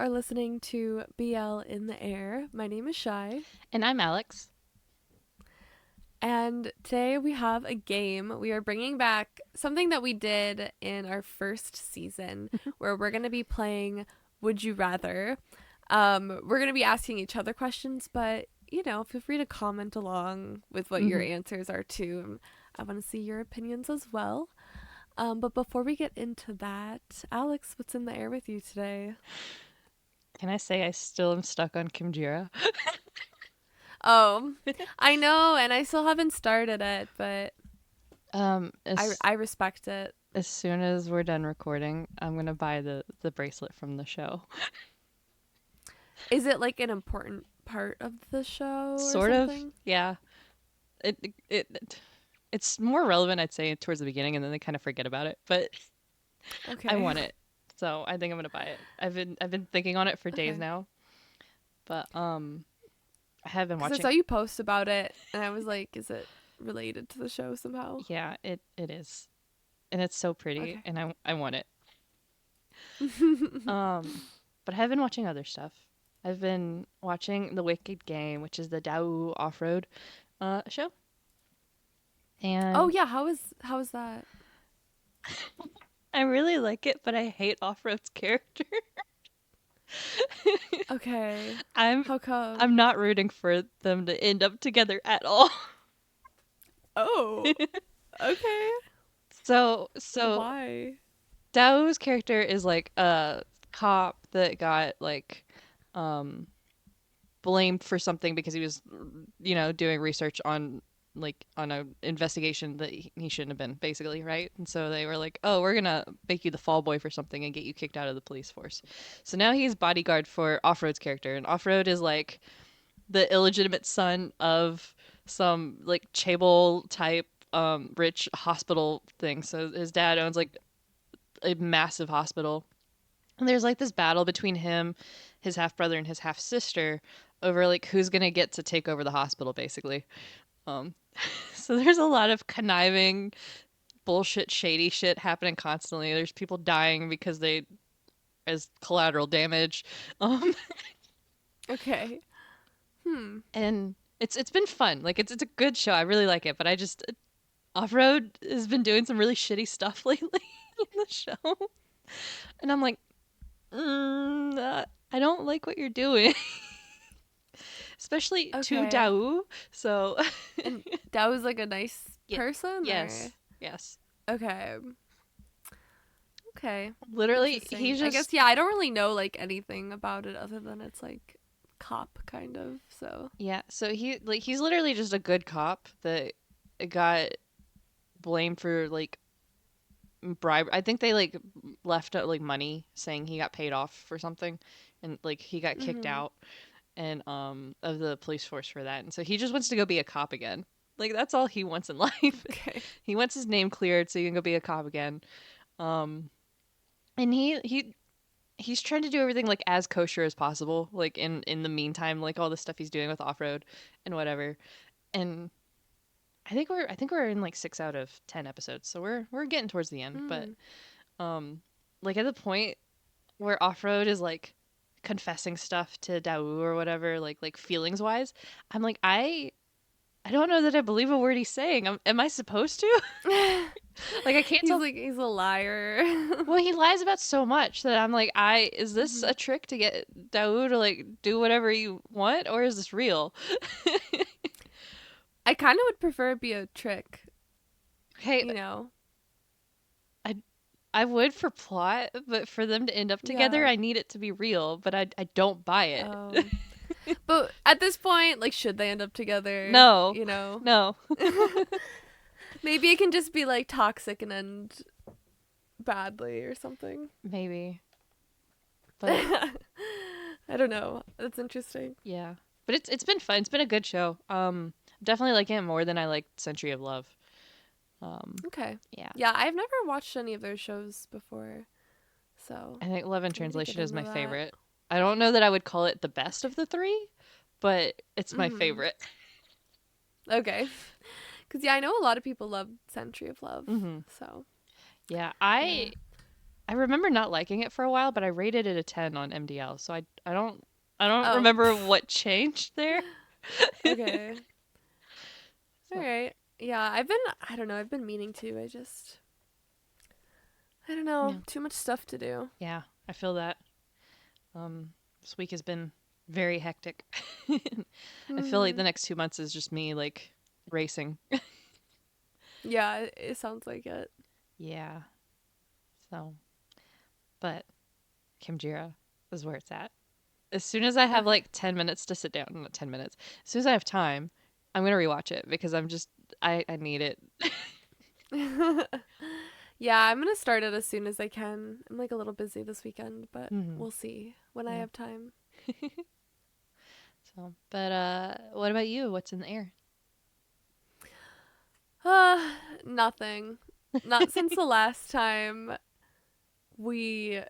are listening to BL in the Air. My name is Shai, And I'm Alex. and today we have a game. We are bringing back something that we did in our first season where we're going to be playing Would You Rather. We're going to be asking each other questions, but feel free to comment along with what your hmm answers are too. I want to see your opinions as well. But before we get into that, Alex, what's in the air with you today? Can I say I still am stuck on Kimjira? Oh, I know, and I still haven't started it, but um, I as I respect it. as soon as we're done recording, I'm gonna buy the bracelet from the show. Is it like an important part of the show or Sort of, something? yeah. It's more relevant, I'd say, towards the beginning, and then they kind of forget about it. But I Okay. want it, so I think I'm gonna buy it. I've been thinking on it for days Okay. now, but I have been Because I watching. saw you post about it, and I was like, is it related to the show somehow? Yeah, it is, and it's so pretty, Okay. and I want it. Um, but I have been watching other stuff. I've been watching The Wicked Game, which is the Dao off-road show. Oh And yeah, how is that? I really like it, but I hate off-road's character. Okay. I'm How I'm come? not rooting for them to end up together at all. Oh, okay. So Why? Dao's character is like a cop that got like um blamed for something because he was doing research on on a investigation that he shouldn't have been, basically, right? And so they were like, oh, we're gonna make you the fall boy for something and get you kicked out of the police force. So now he's bodyguard for Off-Road's character, and Off-Road is like the illegitimate son of some like chaebol type rich hospital thing. So his dad owns like a massive hospital, and there's like this battle between him, his half brother, and his half sister over like who's gonna get to take over the hospital, basically. Um, so there's a lot of conniving, bullshit, shady shit happening constantly. There's people dying because they as collateral damage, um, Okay. Hmm. and it's been fun. Like it's a good show. I really like it, but I just Off Road has been doing some really shitty stuff lately in the show, and I'm like, I don't like what you're doing. Especially to Okay. Dao. So, And that was like a nice yeah, person, or yes, yes. okay. Okay. Literally, Interesting. he's I just guess yeah, I don't really know like anything about it other than it's like cop kind of. So, yeah. So he's literally just a good cop that got blamed for like bribe. I think they like left out like money saying he got paid off for something, and like he got kicked mhm. out and of the police force for that, and so he just wants to go be a cop again. Like that's all he wants in life. Okay. He wants his name cleared so he can go be a cop again. Um, and he's trying to do everything like as kosher as possible, like in the meantime, like all the stuff he's doing with off-road and whatever. And I think we're in like 6 out of 10 episodes, so we're getting towards the end. But Mm. um like at the point where off-road is like confessing stuff to Dawu or whatever, like feelings wise, I'm like, I don't know that I believe a word he's saying. Am I supposed to? Like I can't tell. He's a liar. Well, he lies about so much that I'm like, I is this Mhm. a trick to get Daoud to like do whatever you want, or is this real? I kind of would prefer it be a trick, Hey, you know. I I would for plot, but for them to end up together, Yeah. I need it to be real. But I don't buy it. Um but at this point, like should they end up together, No, you know? no, Maybe it can just be like toxic and end badly or something. maybe, but I don't know. That's interesting. yeah, but it's been fun. It's been a good show. Definitely like it more than I liked Century of Love. Okay. Yeah. Yeah, I've never watched any of those shows before, so I think Love in I need to get Translation is into my that. favorite. I don't know that I would call it the best of the three, but it's my Mhm. favorite. Okay. Cuz yeah, I know a lot of people love Century of Love. hmm So, Yeah, yeah. I remember not liking it for a while, but I rated it a 10 on MDL. So I don't Oh, remember what changed there. okay. All So, right. Yeah, I don't know, I've been meaning to. I don't know, yeah. too much stuff to do. Yeah, I feel that. Um this week has been very hectic. I feel like Hmm. the next 2 months is just me like racing. Yeah, it sounds like it. Yeah. So, but Kimjira is where it's at. As soon as I have Okay. like 10 minutes to sit down, not 10 minutes, as soon as I have time, I'm going to rewatch it because I need it. Yeah, I'm gonna start it as soon as I can. I'm like a little busy this weekend, but Hmm. we'll see when I Yeah. have time. So, but what about you? What's in the air? Uh, Nothing. Not since the last time we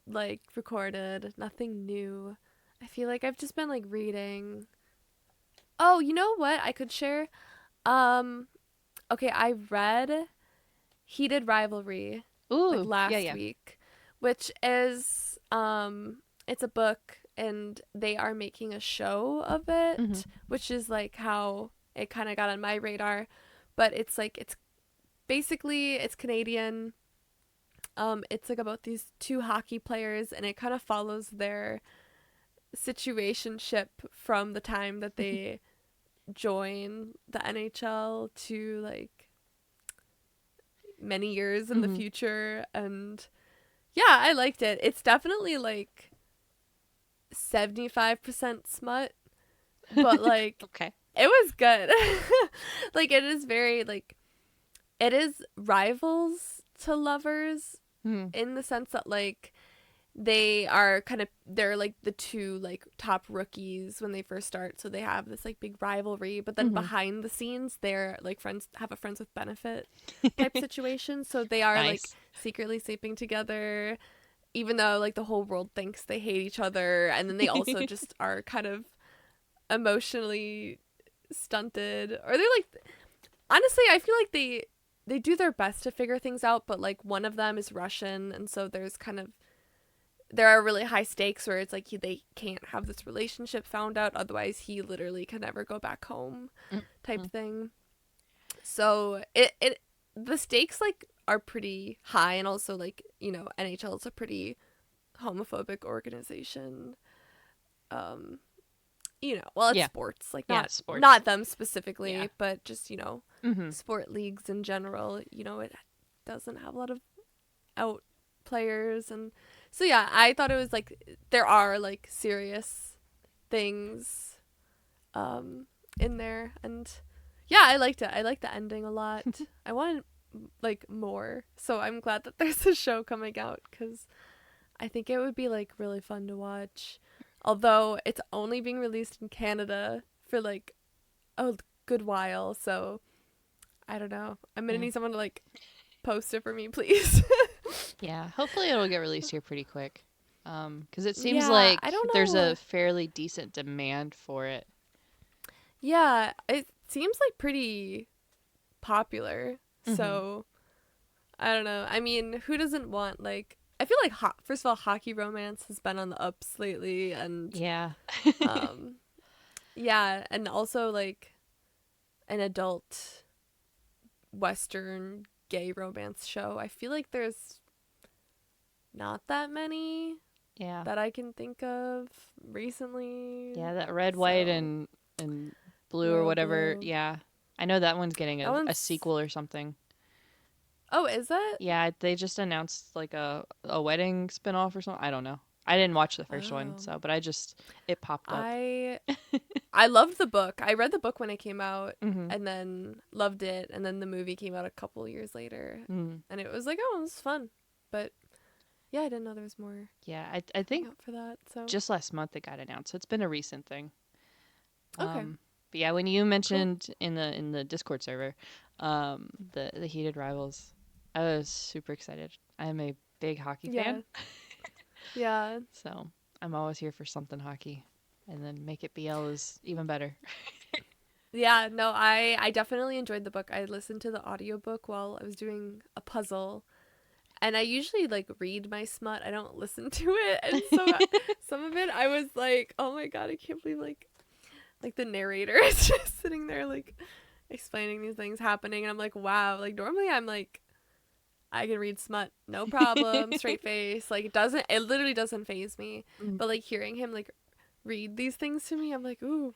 like recorded. Nothing new. I feel like I've just been like reading. Oh, you know what I could share? Um, okay, I read Heated Rivalry like Ooh, yeah, last yeah. week, which is it's a book and they are making a show of Hmm. it, which is like how it kind of got on my radar, but it's like it's basically it's Canadian. It's like about these two hockey players and it kind of follows their situationship from the time that they join the NHL to like many years in the Hmm. future. And yeah, I liked it. It's definitely like 75% smut, but like Okay. it was good. Like it is very like it is rivals to lovers Hmm. in the sense that like they're like the two like top rookies when they first start, so they have this like big rivalry, but then Hmm. behind the scenes they're like friends, have a friends with benefit type situation, so they are like Nice. secretly sleeping together even though like the whole world thinks they hate each other, and then they also just are kind of emotionally stunted, or they're like, honestly I feel like they do their best to figure things out, but like one of them is Russian, and so there's kind of there are really high stakes where it's like they can't have this relationship found out, otherwise he literally can never go back home type Mm-hmm. thing. So it the stakes like are pretty high, and also like NHL is a pretty homophobic organization. um well, it's Yeah. sports, like Yeah, not sports. them Yeah. specifically, but just Hmm. sport leagues in general. It doesn't have a lot of out players, and so yeah, I thought it was like there are like serious things um in there, and yeah, I liked it. I liked the ending a lot. I wanted like more, so I'm glad that there's a show coming out because I think it would be like really fun to watch. Although it's only being released in Canada for like a good while, so I don't know. I'm gonna Yeah. need someone to like post it for me, please. Yeah. Hopefully it'll get released here pretty quick. Because it seems Yeah, I like don't there's a know. fairly decent demand for it. Yeah, it seems like pretty popular. Hmm. So I don't know. I mean, who doesn't want like? I feel like first of all, hockey romance has been on the ups lately, and Yeah. um, yeah, and also like an adult Western gay romance show. I feel like there's not that many Yeah. that I can think of recently. Yeah, that red, white, So and blue or royal whatever. blue. Yeah. I know that one's getting That a one's. sequel or something. Oh, is it? Yeah, they just announced like a wedding spinoff or something. I don't know. I didn't watch the first one, Oh, so but it popped up. I I loved the book. I read the book when it came out Hmm. and then loved it, and then the movie came out a couple years later Mm. and it was like, "Oh, this is fun." But yeah, I didn't know there was more Yeah, I coming think out for that. So, just last month it got announced. So it's been a recent thing. okay. But yeah, when you Cool. mentioned in the Discord server, the heated rivals, I was super excited. I'm a big hockey fan, Yeah. Yeah. so I'm always here for something hockey, and then make it BL is even better. Yeah, no, I definitely enjoyed the book. I listened to the audiobook while I was doing a puzzle, And I usually like read my smut. I don't listen to it. And so some of it I was like, "Oh my god, I can't believe like the narrator is just sitting there like explaining these things happening." And I'm like, "Wow." Like normally I'm like I can read smut, no problem, straight face. Like it literally doesn't phase me. Mm. But like hearing him like read these things to me, I'm like, "Ooh,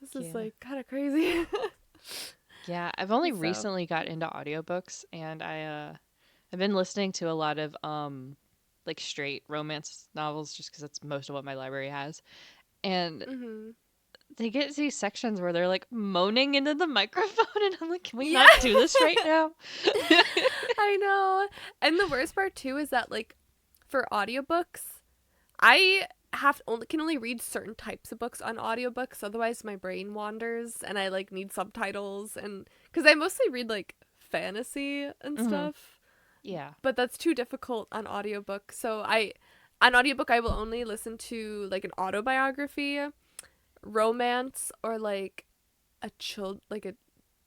this is Yeah. like kind of crazy." Yeah, I've only So, recently got into audiobooks and I've been listening to a lot of like straight romance novels just cuz that's most of what my library has. And mhm. they get these sections where they're like moaning into the microphone and I'm like, "Can we Yeah. not do this right now?" I know. And the worst part too is that like for audiobooks, I can only read certain types of books on audiobooks, otherwise my brain wanders and I like need subtitles and cuz I mostly read like fantasy and Mhm. stuff, Yeah. but that's too difficult on audiobook. So I on audiobook I will only listen to like an autobiography, romance, or like like a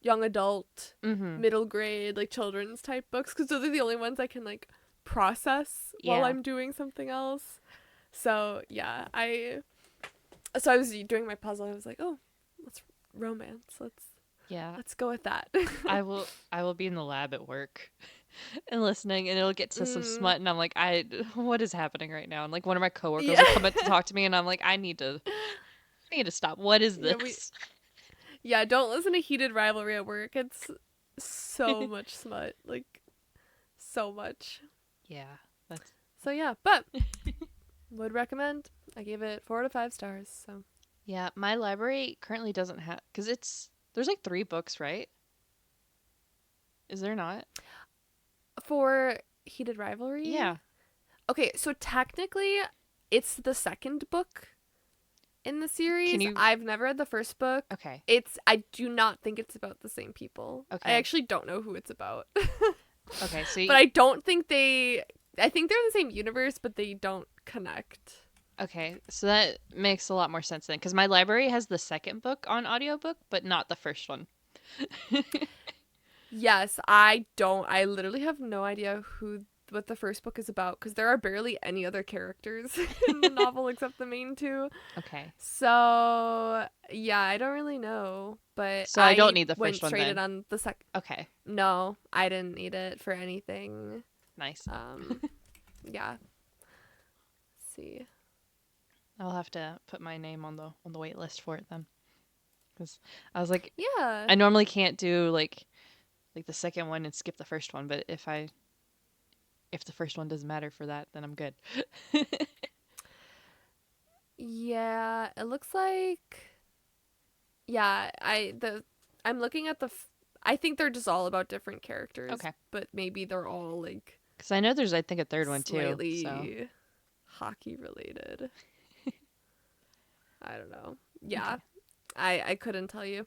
young adult, Mhm. middle grade, like children's type books because those are the only ones I can like process while Yeah. I'm doing something else. So yeah, I was doing my puzzle. I was like, oh, let's romance. Yeah. Let's go with that. I will be in the lab at work and listening and it'll get to some mm, smut and I'm like, I what is happening right now? And like one of my coworkers yeah, will come up to talk to me and I'm like, I need to stop. What is yeah. We this? yeah. Don't listen to Heated Rivalry at work. It's so much smut, like so much. Yeah. That's So yeah, but would recommend. I gave it 4 to 5 stars. So Yeah, my library currently doesn't have cuz there's like 3 books, right? Is there not? for Heated Rivalry, Yeah. okay, so technically it's the second book in the Can series. you I've never read the first book. Okay. I do not think it's about the same people. I Okay. actually don't know who it's about. Okay. So But I don't think I think they're in the same universe, but they don't connect. okay, so that makes a lot more sense then cuz my library has the second book on audiobook but not the first one. Yes, I don't. I literally have no idea what the first book is about because there are barely any other characters in the novel except the main two. Okay. So, yeah, I don't really know, but So I don't I need the first went one straight in then. on the sec. Okay. No, I didn't need it for anything. Nice. Um, yeah. Let's see. I'll have to put my name on the wait list for it then cuz I was like Yeah. I normally can't do like the second one and skip the first one, but if the first one doesn't matter for that, then I'm good. Yeah, it looks like yeah, I'm looking at I think they're just all about different characters, Okay. but maybe they're all like Cuz I know there's I think a third one too. So, slightly hockey related. I don't know. Yeah. okay. I couldn't tell you.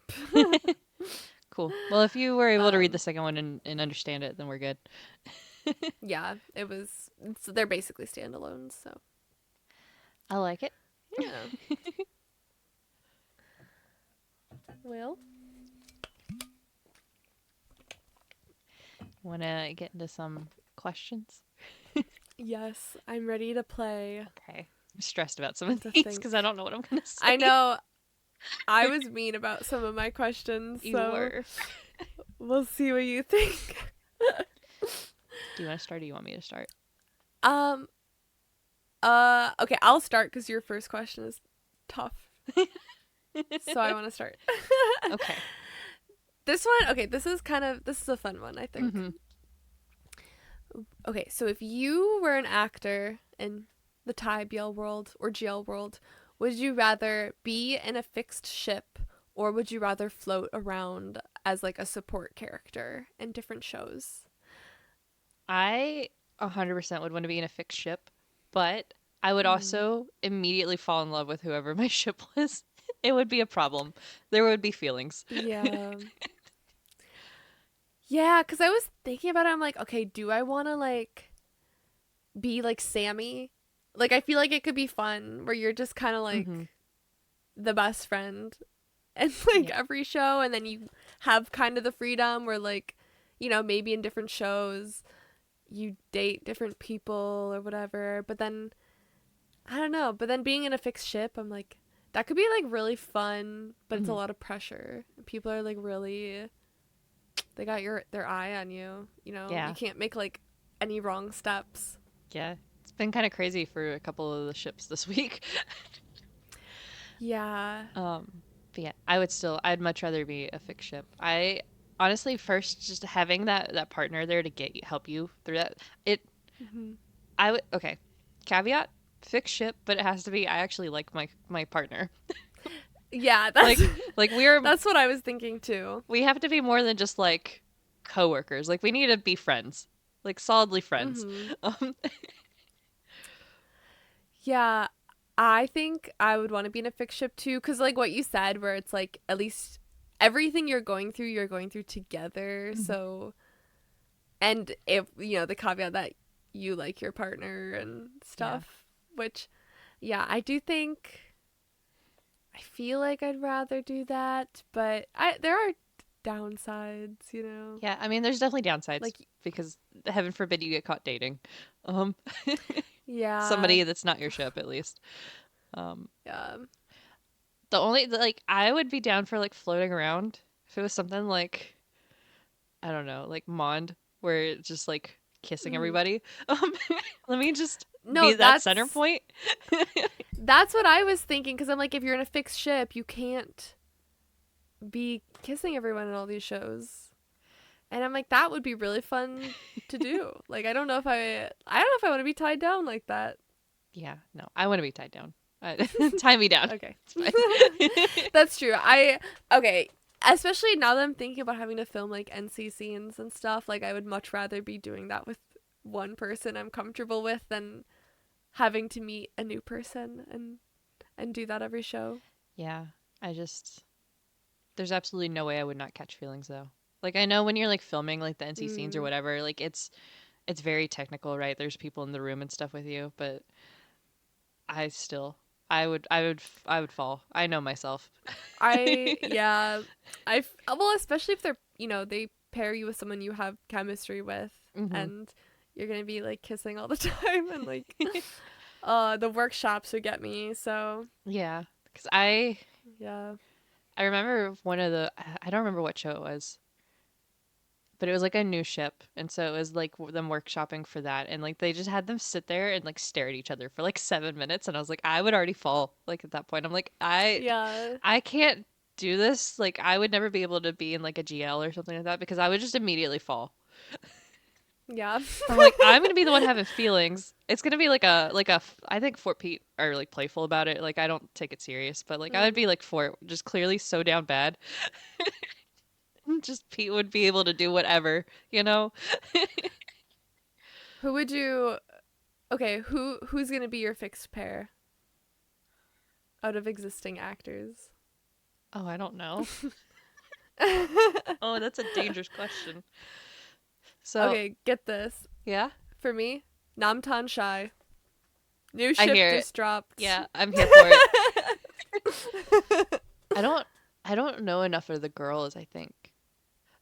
Cool. Well, if you were able to read the um second one and understand it, then we're good. yeah, they're basically standalones, so I like it. yeah. Well, Want to get into some questions? yes, I'm ready to play. Okay. I'm stressed about some of To these cuz I think. don't know what I'm going to I say. know I was mean about some of my questions, You so were. we'll see what you think. Do you want to start or do you want me to start? um okay, I'll start cuz your first question is tough. So I want to start. Okay. This one, okay, this is a fun one, I think. Mhm. Okay, so if you were an actor in the Thai BL world or GL world, would you rather be in a fixed ship or would you rather float around as like a support character in different shows? I 100% would want to be in a fixed ship, but I would Mm. also immediately fall in love with whoever my ship was. It would be a problem. There would be feelings. Yeah. Yeah, cuz I was thinking about it. I'm like, okay, do I want to like be like Sammy? Like I feel like it could be fun where you're just kind of Mhm. like the best friend and like Yeah. every show and then you have kind of the freedom where like maybe in different shows you date different people or whatever, but then I don't know, but then being in a fixed ship, I'm like that could be like really fun, but it's a Hmm. lot of pressure. People are like really they got their eye on you, you know. You Yeah. can't make like any wrong steps. Yeah. It's been kind of crazy for a couple of the ships this week. Yeah. Um, but yeah, I'd much rather be a fixed ship. I honestly, first, just having that partner there to help you through that. It, Hmm. I would, okay, caveat, fixed ship, but it has to be, I actually like my partner. Yeah, Like, like that's what I was thinking too. we have to be more than just like coworkers. Like, we need to be friends, like solidly friends. Hmm. Um, Yeah, I think I would want to be in a fixed ship too, because like what you said, where it's like at least everything you're going through together. So, and if you know the caveat that you like your partner and yeah. stuff, which, yeah, I do think. I feel like I'd rather do that, but I there are downsides, you know, Yeah, I mean, there's definitely downsides like because heaven forbid you get caught dating. Um, yeah, somebody that's not your ship, at least. Um, yeah. like, I would be down for like floating around if it was something like, I don't know, like Mond, where it's just like kissing Mm. everybody. Um, let me just No, be that center point. that's what I was thinking because I'm like, if you're in a fixed ship, you can't be kissing everyone in all these shows. And I'm like, that would be really fun to do. Like, I don't know if I want to be tied down like that. Yeah, no, I want to be tied down. Tie me down. Okay. It's fine. That's true. Okay. Especially now that I'm thinking about having to film like NC scenes and stuff, like I would much rather be doing that with one person I'm comfortable with than having to meet a new person and do that every show. Yeah, there's absolutely no way I would not catch feelings though. Like, I know when you're like filming like the NC scenes or Mm. whatever, like it's very technical, right? There's people in the room and stuff with you, but I still I would fall. I know myself. Yeah, well, especially if they're, you know, they pair you with someone you have chemistry with Hmm. and you're going to be like kissing all the time and like the workshops would get me. So, Yeah, because yeah. I remember I don't remember what show it was, but it was like a new ship, and so it was like them workshopping for that, and like they just had them sit there and like stare at each other for like 7 minutes, and I was like, I would already fall. Like at that point, I'm like, Yeah. I can't do this. Like I would never be able to be in like a GL or something like that because I would just immediately fall. Yeah. I'm like, I'm gonna be the one having feelings. It's gonna be I think Fort Pete are like playful about it. Like I don't take it serious, but like I would Mm. be like Fort, just clearly so down bad. Just Pete would be able to do whatever, you know? Who would you Okay, who's going to be your fixed pair out of existing actors? Oh, I don't know. Oh, that's a dangerous question. So, Okay, get this. yeah, For me, Namtan Shai. New I ship hear it. just dropped. Yeah, I'm here for it. I don't I don't know enough of the girls, I think.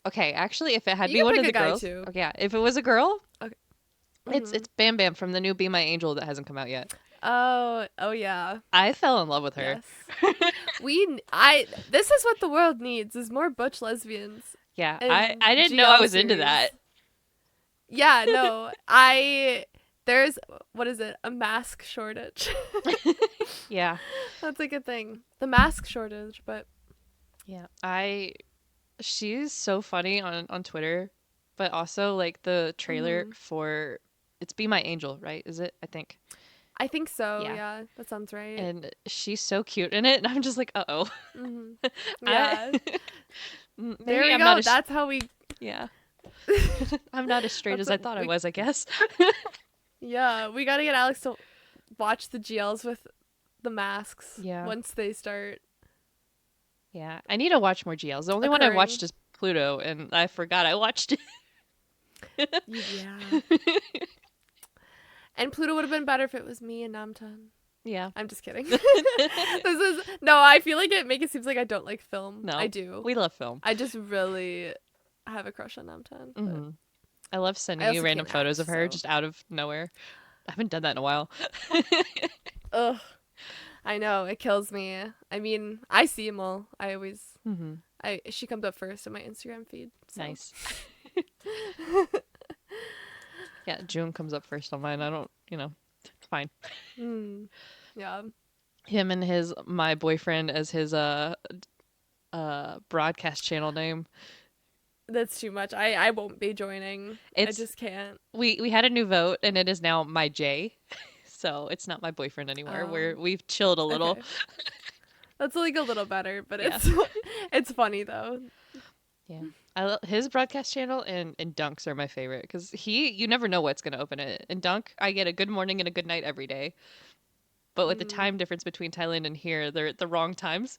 Okay, actually, if it had to You be can one of pick the a guy girls, too. okay, yeah, if it was a girl, Okay. it's Hmm. Bam Bam from the new Be My Angel that hasn't come out yet. Oh yeah. I fell in love with her. Yes. This is what the world needs is more butch lesbians Yeah, in I didn't know I GL was into series. that. Yeah, no. There's what is it? A mask shortage. Yeah. That's a good thing. The mask shortage, but Yeah. She's so funny on Twitter, but also like the trailer mhm. for it's Be My Angel, right? Is it? I think. I think so. Yeah. Yeah, that sounds right. And she's so cute in it, and I'm just like, uh-oh. Mhm. I Yeah. There maybe we I'm not go. as That's how we yeah. I'm not as straight That's as I what thought I we was, I guess. Yeah, we got to get Alex to watch the GLs with the masks Yeah. once they start Yeah. I need to watch more GLs. The only one I've occurring. watched is Pluto, and I forgot I watched it. Yeah. And Pluto would have been better if it was me and Namtan. Yeah. I'm just kidding. No, I feel like it seems like I don't like film. I No. do. We love film. I just really have a crush on Namtan. But Hmm. I love I sending you also random can't act, photos of her so. just out of nowhere. I haven't done that in a while. Ugh. I know, it kills me. I mean, I see them all. I always Hmm. she comes up first in my Instagram feed. So Nice. Yeah, June comes up first on mine. I don't, fine. mm, yeah. Him and his my boyfriend as his broadcast channel name. That's too much. I won't be joining. I It's just can't. we had a new vote and it is now my J. So it's not my boyfriend anymore. We've chilled a little. Okay. That's like a little better, but Yeah. it's funny though. Yeah. His broadcast channel and Dunks are my favorite because you never know what's going to open it. In Dunk, I get a good morning and a good night every day. But with the Mm. time difference between Thailand and here, they're at the wrong times.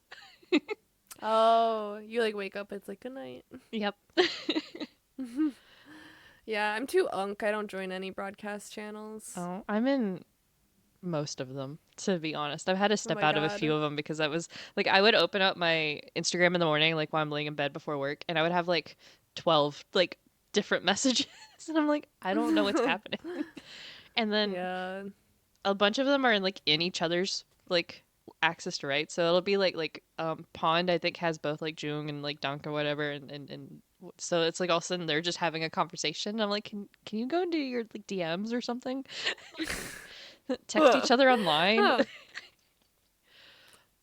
Oh, you like wake up, it's like good night. Yep. Yeah, I'm too unk. I don't join any broadcast channels. Oh, I'm in most of them, to be honest. I've had to Oh step my out of a few god. of them because I was like, I would open up my Instagram in the morning, like while I'm laying in bed before work, and I would have like 12 like different messages. And I'm like, I don't know what's happening. And then Yeah. a bunch of them are in each other's like access to right. So it'll be Pond I think has both like Jung and like Dunk or whatever and so it's like all of a sudden they're just having a conversation. I'm like, can you go into your like DMs or something? Text each other online. Oh,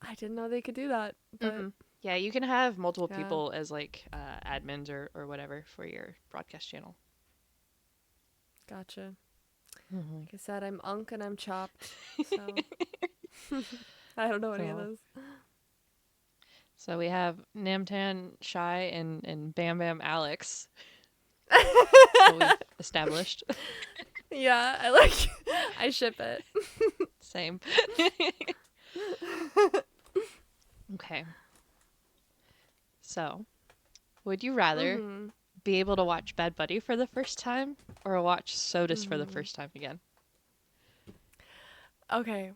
I didn't know they could do that, but Hmm. Yeah, you can have multiple yeah, people as like admins or whatever for your broadcast channel. gotcha. Hmm. Like I said, I'm unk and I'm chopped, so I don't know any of So those. so we have Namtan, Shy, and Bam Bam Alex. So we've established. Yeah, I like. I ship it. Same. Okay. So, would you rather Mhm. be able to watch Bad Buddy for the first time or watch Sodas for the Mhm. first time again? Okay,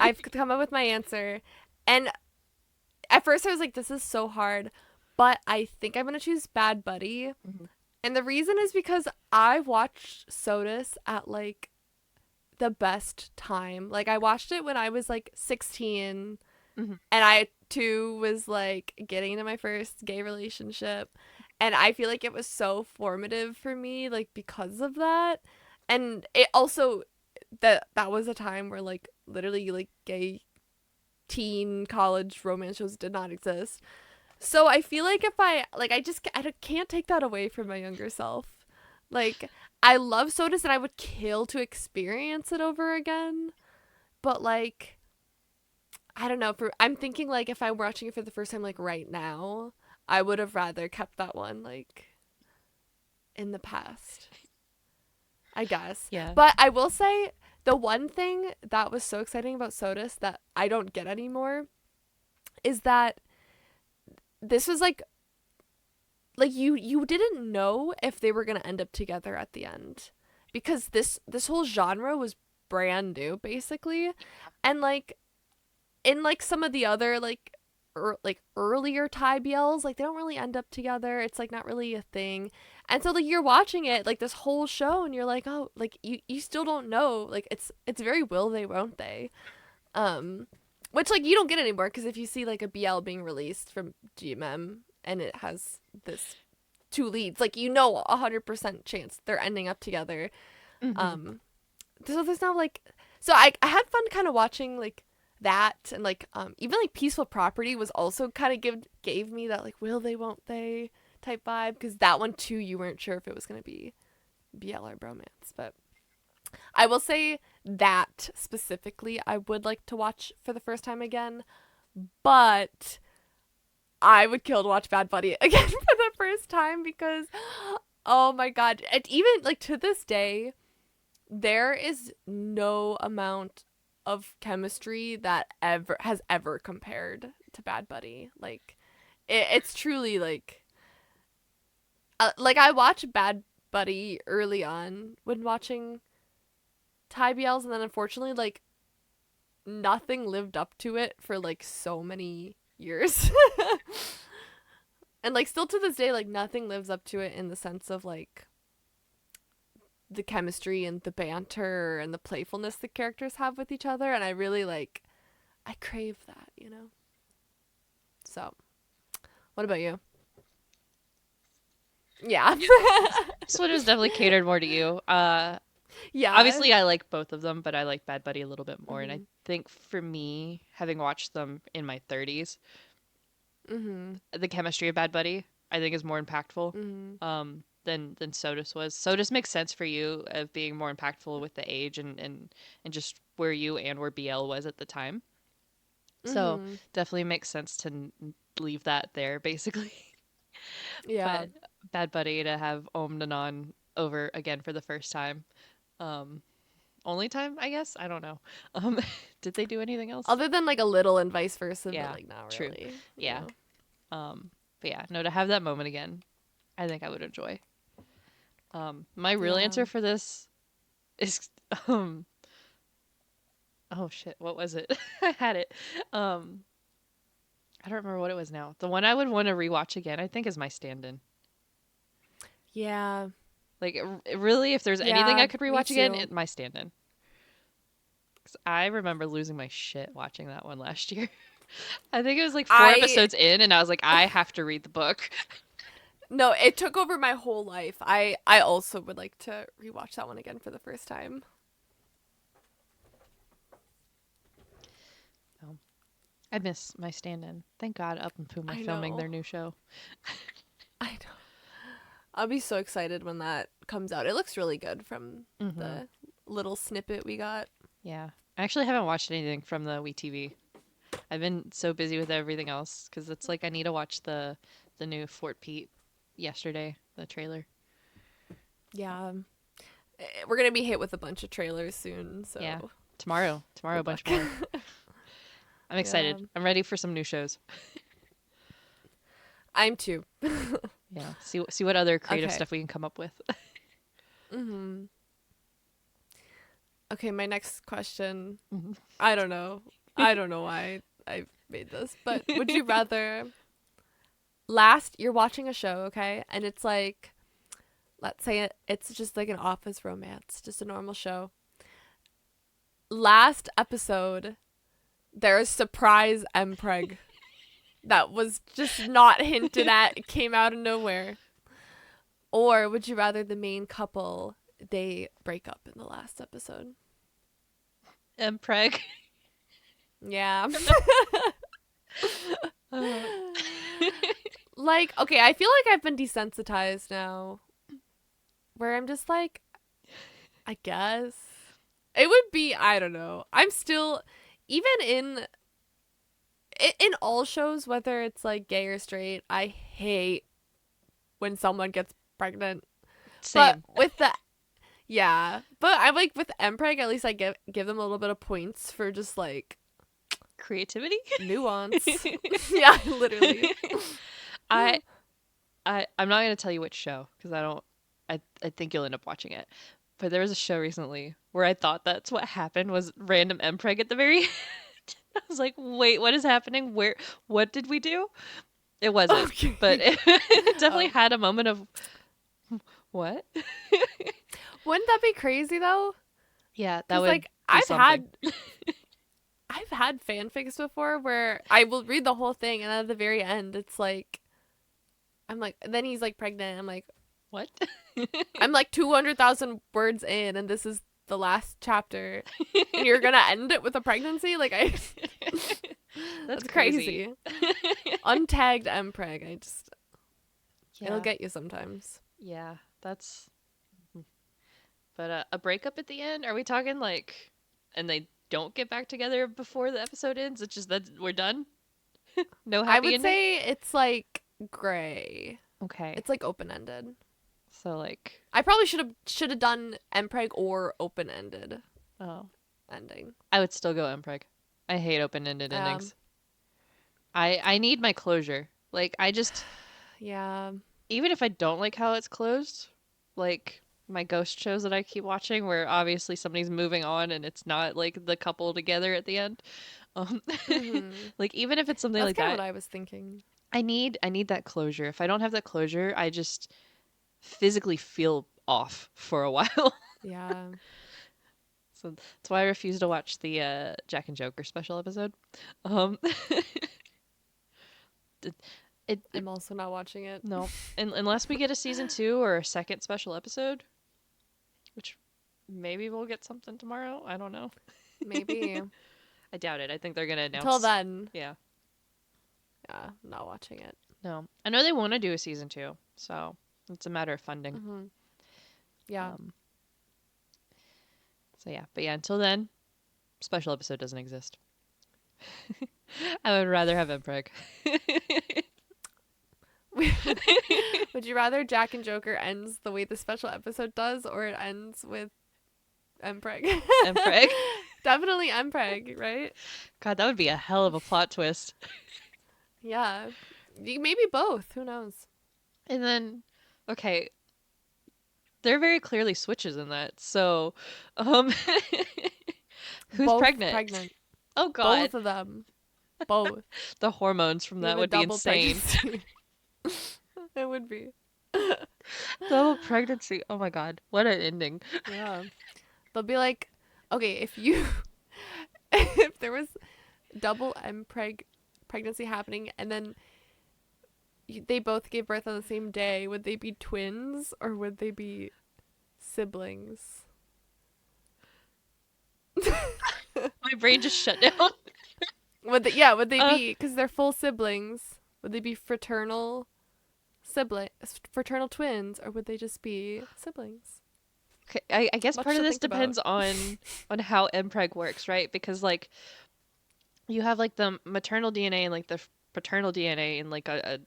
I've come up with my answer, and at first I was like, "This is so hard," but I think I'm gonna choose Bad Buddy, Hmm. and the reason is because I watched Sodas at like the best time. Like I watched it when I was like 16 Hmm. and I too was like getting into my first gay relationship, and I feel like it was so formative for me like because of that. And it also that was a time where like literally like gay teen college romance shows did not exist. So I feel like if I can't take that away from my younger self. Like I love Sodas and I would kill to experience it over again. But like I don't know, I'm thinking like if I'm watching it for the first time like right now, I would have rather kept that one like in the past, I guess. Yeah. But I will say the one thing that was so exciting about Sodas that I don't get anymore is that this was like you didn't know if they were going to end up together at the end because this whole genre was brand new basically. And like in like some of the other like earlier Thai BLs, like they don't really end up together. It's like not really a thing. And so like you're watching it like this whole show and you're like, "Oh, like you still don't know. Like it's very will they won't they." Um which like you don't get anymore because if you see like a BL being released from GMM and it has this two leads, like you know 100% chance they're ending up together. Hmm. Um so there's not like so I had fun kind of watching like that and like even like Peaceful Property was also kind of gave me that like will they won't they type vibe because that one too you weren't sure if it was going to be BL or bromance. But I will say that specifically I would like to watch for the first time again, but I would kill to watch Bad Buddy again for the first time because oh my god, and even like to this day there is no amount of chemistry that ever compared to Bad Buddy. Like it's truly like I watched Bad Buddy early on when watching Thai BLs, and then unfortunately like nothing lived up to it for like so many years. And like still to this day like nothing lives up to it in the sense of like the chemistry and the banter and the playfulness the characters have with each other, and I really like I crave that, you know. So, what about you? Yeah. This one was definitely catered more to you. Yeah. Obviously, I like both of them, but I like Bad Buddy a little bit more. And I Mhm. think for me, having watched them in my 30s, Mhm. the chemistry of Bad Buddy I think is more impactful Mhm. than Sodus was. Sodus makes sense for you of being more impactful with the age and just where you and where BL was at the time. So Mhm. definitely makes sense to leave that there, basically. Yeah. But Bad Buddy to have Om Nanon over again for the first time. Um, only time, I guess. I don't know. Um, did they do anything else? Other than like a little and vice versa, but Yeah, like not true. really. Yeah. Yeah. But yeah, no, to have that moment again, I think I would enjoy. My real Yeah. answer for this is um. Oh shit, what was it? I had it. Um, I don't remember what it was now. The one I would want to rewatch again, I think, is my stand-in. Yeah. Like, really, if there's anything Yeah. I could Me rewatch again, too. it my stand-in. 'Cause I remember losing my shit watching that one last year. I think it was like four I episodes in, and I was like, I have to read the book. no, it took over my whole life. I also would like to rewatch that one again for the first time. Oh, I miss my stand-in. Thank God Up and Puma I filming know. their new show. I know. I'll be so excited when that comes out. It looks really good from Mm-hmm. the little snippet we got. Yeah. I actually haven't watched anything from the WeTV. I've been so busy with everything else because it's like I need to watch the new Fort Pete yesterday, the trailer. Yeah. We're going to be hit with a bunch of trailers soon, Yeah. so Tomorrow a good bunch luck. more. I'm Yeah. excited. I'm ready for some new shows. I'm too. Yeah. See what other creative Okay. stuff we can come up with. Mhm. Okay, my next question. Mhm. I don't know. I don't know why I made this, but would you rather last you're watching a show, okay? And it's like let's say it's just like an office romance, just a normal show. Last episode, there's surprise Mpreg that was just not hinted at. It came out of nowhere. Or would you rather the main couple they break up in the last episode? And Preg. Yeah. Uh, Like, okay, I feel like I've been desensitized now where I'm just like, I guess. It would be, I don't know. I'm still even in all shows whether it's like gay or straight, I hate when someone gets pregnant. But Same. with the yeah, but I like with Mpreg at least I give them a little bit of points for just like Creativity? nuance. Yeah, literally. I I'm not gonna tell you which show because I don't. I think you'll end up watching it. But there was a show recently where I thought that's what happened was random Mpreg at the very end. I was like, wait, what is happening? Where? What did we do? It wasn't, but Okay. it definitely Oh. had a moment of what? Wouldn't that be crazy though? Yeah, that Cuz would like be something. I've had fanfics before where I will read the whole thing and at the very end it's like I'm like then he's like pregnant. What? I'm like 200,000 words in and this is the last chapter and you're going to end it with a pregnancy? Like I That's that's crazy. crazy. Untagged Mpreg. I just it'll Yeah, get you sometimes. yeah, that's. But a breakup at the end? Are we talking like, and they don't get back together before the episode ends? It's just that we're done. No I happy would ending. say it's like gray. Okay, It's like open-ended. so like, I probably should have done Mpreg or open-ended oh, ending. I would still go Mpreg. I hate open-ended Um endings. I need my closure. Like I just yeah. even if I don't like how it's closed, like my ghost shows that I keep watching where obviously somebody's moving on and it's not like the couple together at the end. Um Mhm. like even if it's something That's like kind of that, what I was thinking. I need that closure. If I don't have that closure, I just physically feel off for a while. Yeah. So that's why I refuse to watch the Jack and Joker special episode. Um, it, it I'm also not watching it. no, unless we get a season 2 or a second special episode, which maybe we'll get something tomorrow. I don't know. Maybe. I doubt it. I think they're gonna Until announce. then, Yeah. yeah, I'm not watching it. No, I know they want to do a season 2, so it's a matter of funding. Mm-hmm. Yeah. Um, so yeah, but yeah, until then, special episode doesn't exist. I would rather have Mpreg. Would you rather Jack and Joker ends the way the special episode does, or it ends with Mpreg? Mpreg. Definitely Mpreg, right? God, that would be a hell of a plot twist. Yeah. Maybe both. Who knows? And then, okay, there are very clearly switches in that. So, um, who's Both pregnant? pregnant. Oh God, Both of them. Both. the hormones from You that have a would be double insane. pregnancy. It would be. Double pregnancy. Oh my God, what an ending. Yeah. They'll be like, okay, if there was double pregnancy happening, and then they both gave birth on the same day, would they be twins or would they be siblings? My brain just shut down. Would they be, because they're full siblings, would they be fraternal twins, or would they just be siblings? Okay, I guess Much part of to this think about. depends on how Mpreg works, right? Because like you have like the maternal DNA and like the paternal DNA in like a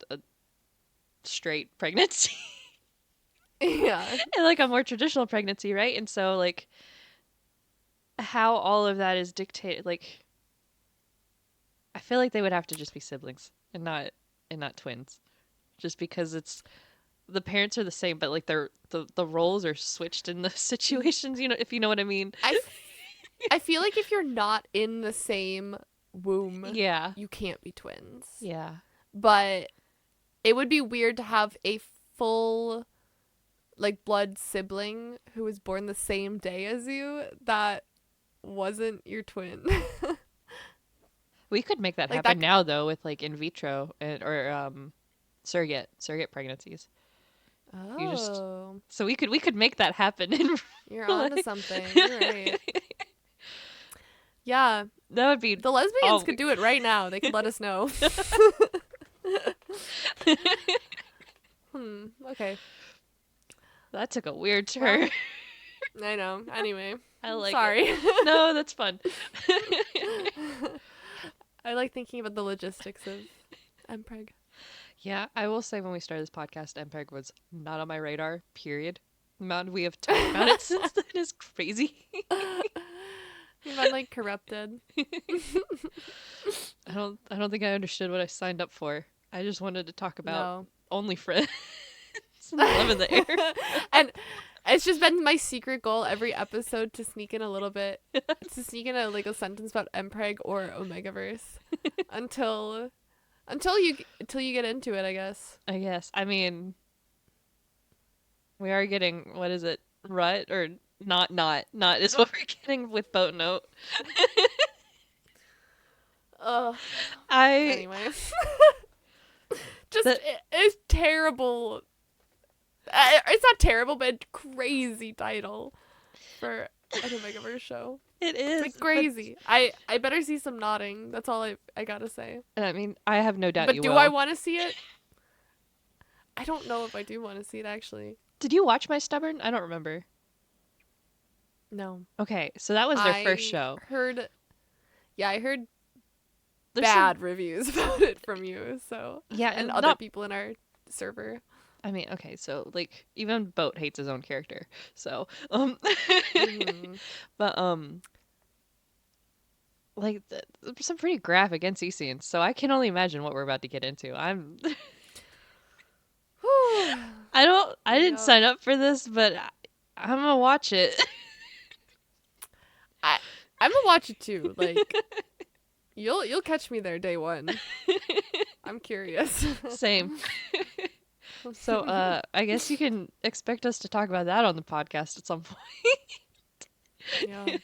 straight pregnancy Yeah. and like a more traditional pregnancy, right? And so like how all of that is dictated, like I feel like they would have to just be siblings and not twins, just because it's the parents are the same, but like the roles are switched in those situations. You know, if you know what I mean. I feel like if you're not in the same womb, Yeah. you can't be twins. Yeah. But it would be weird to have a full like blood sibling who was born the same day as you that wasn't your twin. We could make that Like happen that. now though with like in vitro or surrogate pregnancies. You just Oh, so we could make that happen in you're real onto life. something. You're right. Yeah, That would be the lesbians oh, could do it right now. They could let us know. Okay. that took a weird turn. I know. Anyway, I like sorry. it. No, that's fun. I like thinking about the logistics of Mpreg. Yeah, I will say when we started this podcast, MPEG was not on my radar, period. The amount we have talked about it since then is crazy. You've been like corrupted. I don't think I understood what I signed up for. I just wanted to talk about No. only friends and love in the air. And it's just been my secret goal every episode to sneak in a little bit, to sneak in a like a sentence about Mpreg or Omegaverse until you get into it, I guess. I guess. I mean, we are getting, what is it? Rut or not is what we're getting with Boat Note. Ugh. I Anyway. Just that, it's terrible. It's not terrible, but crazy title for an Omegaverse show. it is Like crazy. I better see some nodding. That's all I gotta say. but, I mean, I have no doubt But you do will. I want to see it? I don't know if I do want to see it actually. Did you watch My Stubborn? I don't remember. No. Okay, so that was their first show. I heard There's bad reviews about it from you. So Yeah, and and other not, people in our server. I mean, okay, so like even Boat hates his own character. So, Mhm. but like some pretty graphic NC scenes. So I can only imagine what we're about to get into. I didn't Yep. sign up for this, but I'm gonna watch it. I'm gonna watch it too. Like you'll catch me there day one. I'm curious. Same. So, I guess you can expect us to talk about that on the podcast at some point. Yeah.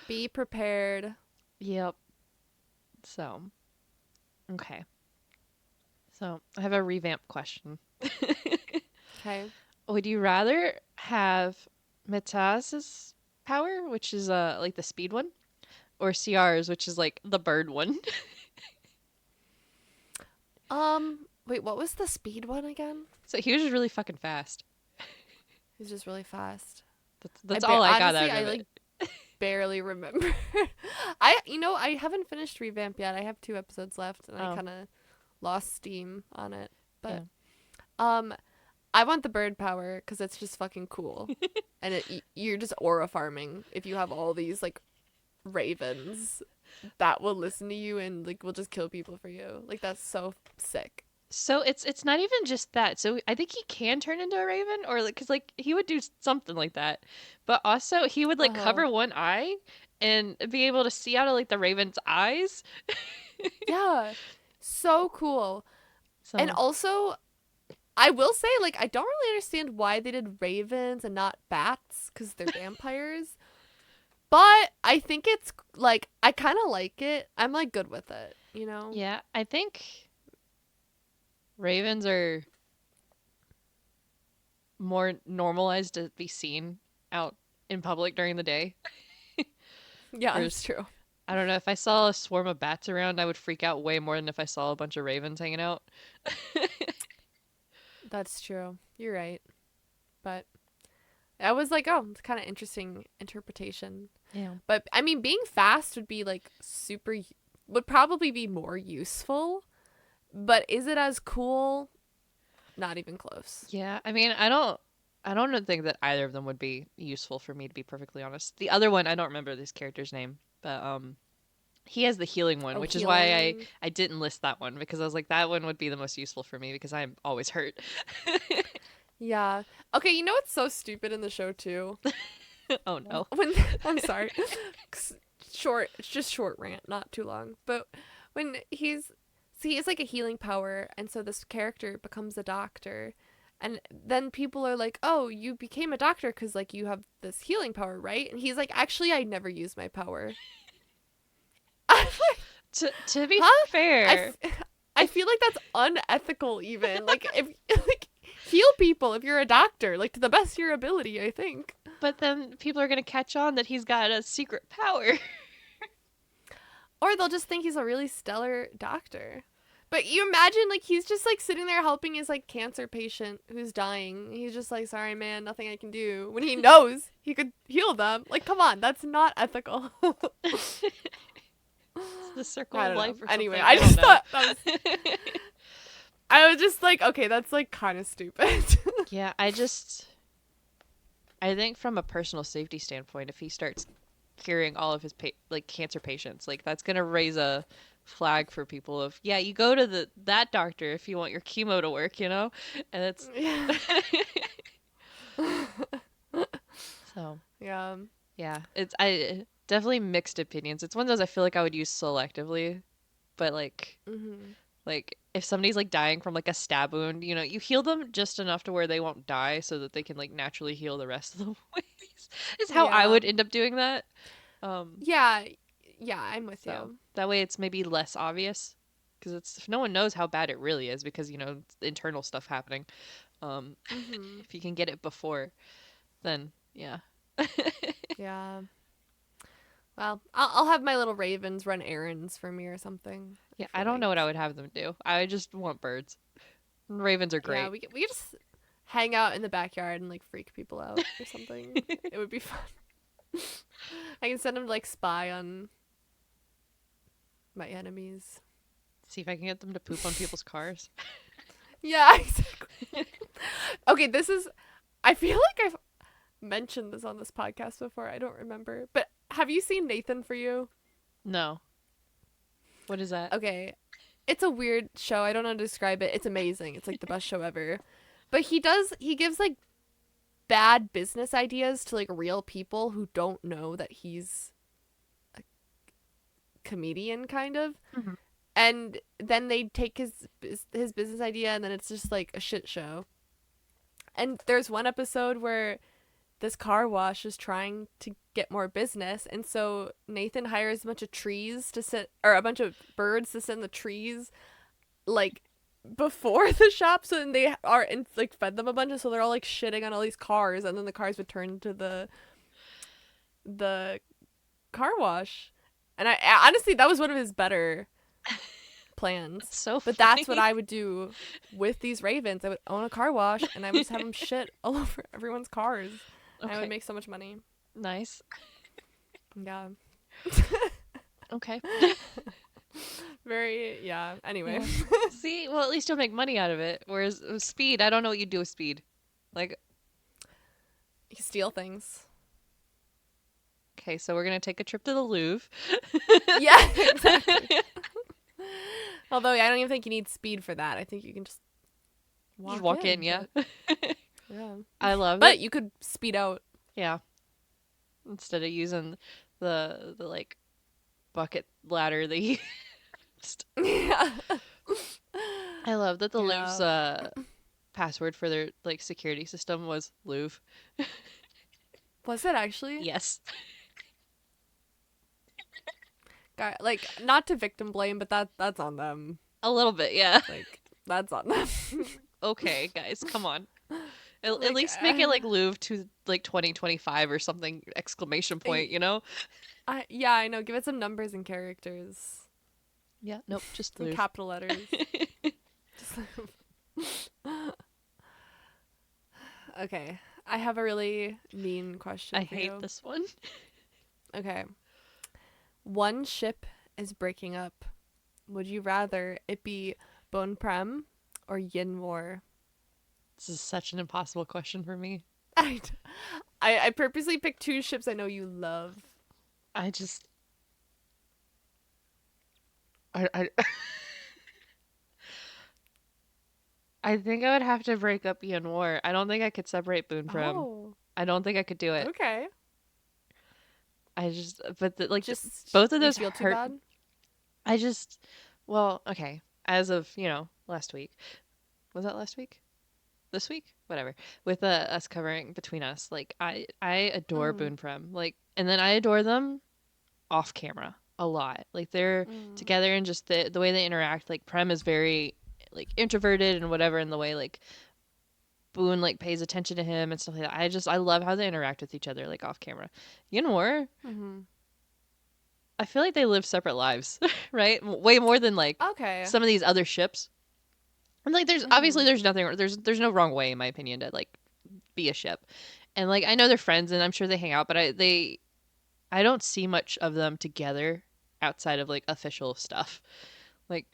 Be prepared. Yep. So, okay. So, I have a revamp question. Okay. Would you rather have Meta's power, which is like the speed one, or CR's, which is like the bird one? Wait, what was the speed one again? So he was just really fucking fast. He's just really fast. That's all I got Honestly, out I of it. like barely remember. I haven't finished Revamp yet. I have 2 episodes left and I Oh, kind of lost steam on it. yeah. But um I want the bird power cuz it's just fucking cool. And you're just aura farming if you have all these like ravens that will listen to you and like will just kill people for you. Like that's so sick. So it's not even just that. So I think he can turn into a raven, or like, cause like he would do something like that, but also he would like Uh-huh. cover one eye and be able to see out of like the raven's eyes. Yeah. So cool. And So also I will say, like, I don't really understand why they did ravens and not bats because they're vampires. But I think it's, like, I kind of like it. I'm, like, good with it, you know? yeah, I think ravens are more normalized to be seen out in public during the day. Yeah, that's Whereas true. I don't know, if I saw a swarm of bats around, I would freak out way more than if I saw a bunch of ravens hanging out. That's true. You're right. But I was like, oh, it's kind of interesting interpretation. Yeah. But, I mean, being fast would be, like, would probably be more useful. But is it as cool? Not even close. Yeah, I mean, I don't think that either of them would be useful for me, to be perfectly honest. The other one, I don't remember this character's name, but he has the healing one, Oh, which is why I healing. I didn't list that one, because I was like, that one would be the most useful for me because I'm always hurt. Yeah. Okay, you know what's so stupid in the show too? Oh no. When I'm sorry. Short, it's just short rant, not too long. But when he has like a healing power and so this character becomes a doctor and then people are like, "Oh, you became a doctor cuz like you have this healing power, right?" And he's like, "Actually, I never use my power." I'm like, To be "Huh?" fair, I feel like that's unethical even. Like if like heal people if you're a doctor, like to the best of your ability, I think. but then people are gonna catch on that he's got a secret power. Or they'll just think he's a really stellar doctor. But you imagine like he's just like sitting there helping his like cancer patient who's dying. He's just like, "Sorry man, nothing I can do." When he knows he could heal them. Like come on, that's not ethical. It's the circle I of don't know. life or Anyway, something. I I don't just know. thought that was I was just like, okay, that's like kind of stupid. Yeah, I think from a personal safety standpoint, if he starts curing all of his like cancer patients, like that's gonna raise a flag for people of, yeah, you go to that doctor if you want your chemo to work, and it's Yeah. so Yeah. yeah, it's I definitely mixed opinions. It's one of those I feel like I would use selectively, but Mhm. like if somebody's like dying from like a stab wound, you heal them just enough to where they won't die so that they can like naturally heal the rest of the ways. Is how I Yeah. would end up doing that. Um, Yeah. Yeah, I'm with so you. that way it's maybe less obvious because it's if no one knows how bad it really is because it's internal stuff happening. Um, Mhm. if you can get it before, then yeah. Yeah. Well, I'll have my little ravens run errands for me or something. I Yeah, I feel don't know what I like. would have them do. I just want birds. Ravens are Yeah, great. we could just hang out in the backyard and like freak people out or something. It would be fun. I can send them to like spy on my enemies. See if I can get them to poop on people's cars. Yeah, exactly. Okay, this is. I feel like I've mentioned this on this podcast before. I don't remember, but have you seen Nathan for You? No. What is that? Okay, it's a weird show. I don't know how to describe it. It's amazing. It's like the best show ever. But he gives like bad business ideas to like real people who don't know that he's a comedian kind of. Mhm. And then they take his business idea, and then it's just like a shit show. And there's one episode where this car wash is trying to get more business, and so Nathan hires a bunch of trees to sit, or a bunch of birds to sit in the trees, like before the shop, so then they are and like fed them a bunch of, so they're all like shitting on all these cars, and then the cars would turn to the car wash. And I honestly, that was one of his better plans. That's so But that's what funny. I would do with these ravens. I would own a car wash, and I would just have them shit all over everyone's cars. And I would Okay. make so much money. Nice. Yeah. Okay. Very, yeah. Anyway. Yeah. See, well, at least you'll make money out of it. Whereas with speed, I don't know what you'd do with speed. Like, You steal things. okay, so we're gonna take a trip to the Louvre. Yeah, exactly. Although I don't even think you need speed for that. I think you can just Just walk walk in, in. yeah. But, yeah. I love But that. you could speed out. Yeah. Instead of using the like bucket ladder they used. Yeah. I love that the Louvre's Yeah. password for their like security system was Louvre. Was it actually? Yes. Guy, like, not to victim blame, but that's on them. A little bit, yeah. Like, that's on them. Okay, guys, come on. At Like, least make it like Louvre to like 2025 or something exclamation point, you know? yeah, I know. Give it some numbers and characters. Yeah, nope, just Some Louvre. capital letters. Just okay. I have a really mean question I for hate you. this one. Okay. One ship is breaking up. Would you rather it be Bon Prem or Yin War? This is such an impossible question for me. I, d- I purposely picked two ships I know you love. I just I I think I would have to break up Ian War. I don't think I could separate Boone from. Oh, I don't think I could do it. okay. I just but like Just both of you those feel too hurt. bad? I just well, okay. As of, last week. Was that last week? This week? Whatever. With us covering between us, like I adore Mm, Boone Prem. Like and then I adore them off camera a lot. Like they're mm, together and just the way they interact. Like Prem is very like introverted and whatever, and the way like Boone like pays attention to him and stuff like that. I love how they interact with each other like off camera. War, mm-hmm. I feel like they live separate lives, right? Way more than like Okay. some of these other ships. And like there's obviously Mm-hmm. there's nothing there's no wrong way in my opinion to like be a ship. And like I know they're friends and I'm sure they hang out, but I don't see much of them together outside of like official stuff. Like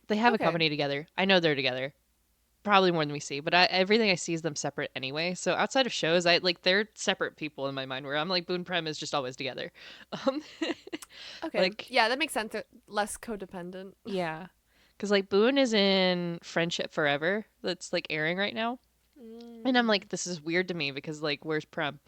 they have a Okay. company together. I know they're together. Probably more than we see, but everything I see is them separate anyway. So outside of shows, I like they're separate people in my mind. Where I'm like Boone Prem is just always together. Um, Okay. like Yeah, that makes sense. They're less codependent. yeah, because like Boone is in Friendship Forever that's like airing right now, and I'm Mm, like this is weird to me because like where's Prem?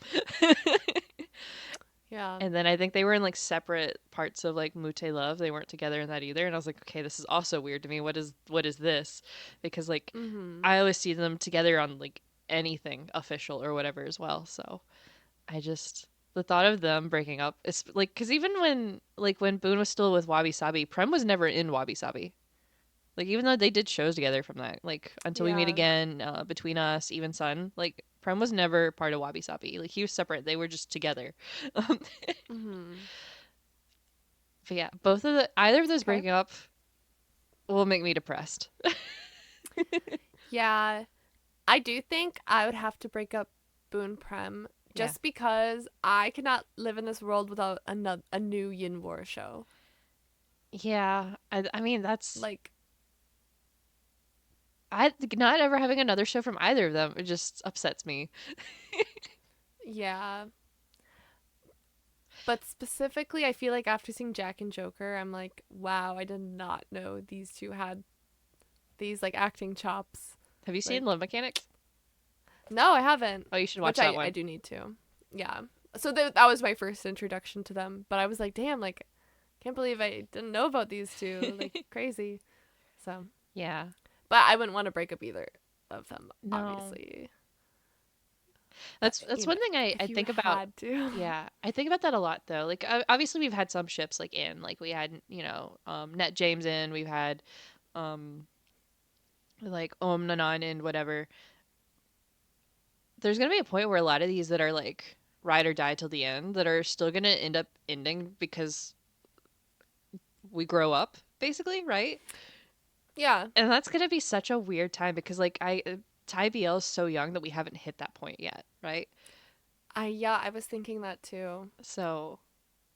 yeah. And then I think they were in like separate parts of like Mute Love. They weren't together in that either. And I was like, okay, this is also weird to me. What is this? Because like Mm-hmm. I always see them together on like anything official or whatever as well. So I just the thought of them breaking up is like because even when Boone was still with Wabi Sabi, Prem was never in Wabi Sabi. Like even though they did shows together from that, like Until We Meet Yeah. Again, Between Us, Even Sun, like Prem was never part of Wabi Sabi. Like he was separate. They were just together. Um, Mm-hmm. but yeah, both of the either of those Okay. breaking up will make me depressed. Yeah. I do think I would have to break up Boone Prem Yeah. just because I cannot live in this world without a new Yin War show. Yeah, I mean that's Like, I not ever having another show from either of them. It just upsets me. yeah. But specifically, I feel like after seeing Jack and Joker, I'm like, wow, I did not know these two had these like acting chops. Have you seen Like, Love Mechanics? no, I haven't. Oh, you should watch Which that I one. do need to. Yeah. So that was my first introduction to them. But I was like, damn, like Can't believe I didn't know about these two. Like crazy. So, Yeah. but I wouldn't want to break up either of them, No. obviously. But That's one thing I if you think about. had to, Yeah, I think about that a lot though. Like obviously we've had some ships like in, like we had, Net James in, we've had um like Nanan and whatever. There's going to be a point where a lot of these that are like ride or die till the end that are still going to end up ending because we grow up basically, right? yeah, And that's going to be such a weird time because like Ty BL is so young that we haven't hit that point yet, right? I was thinking that too. So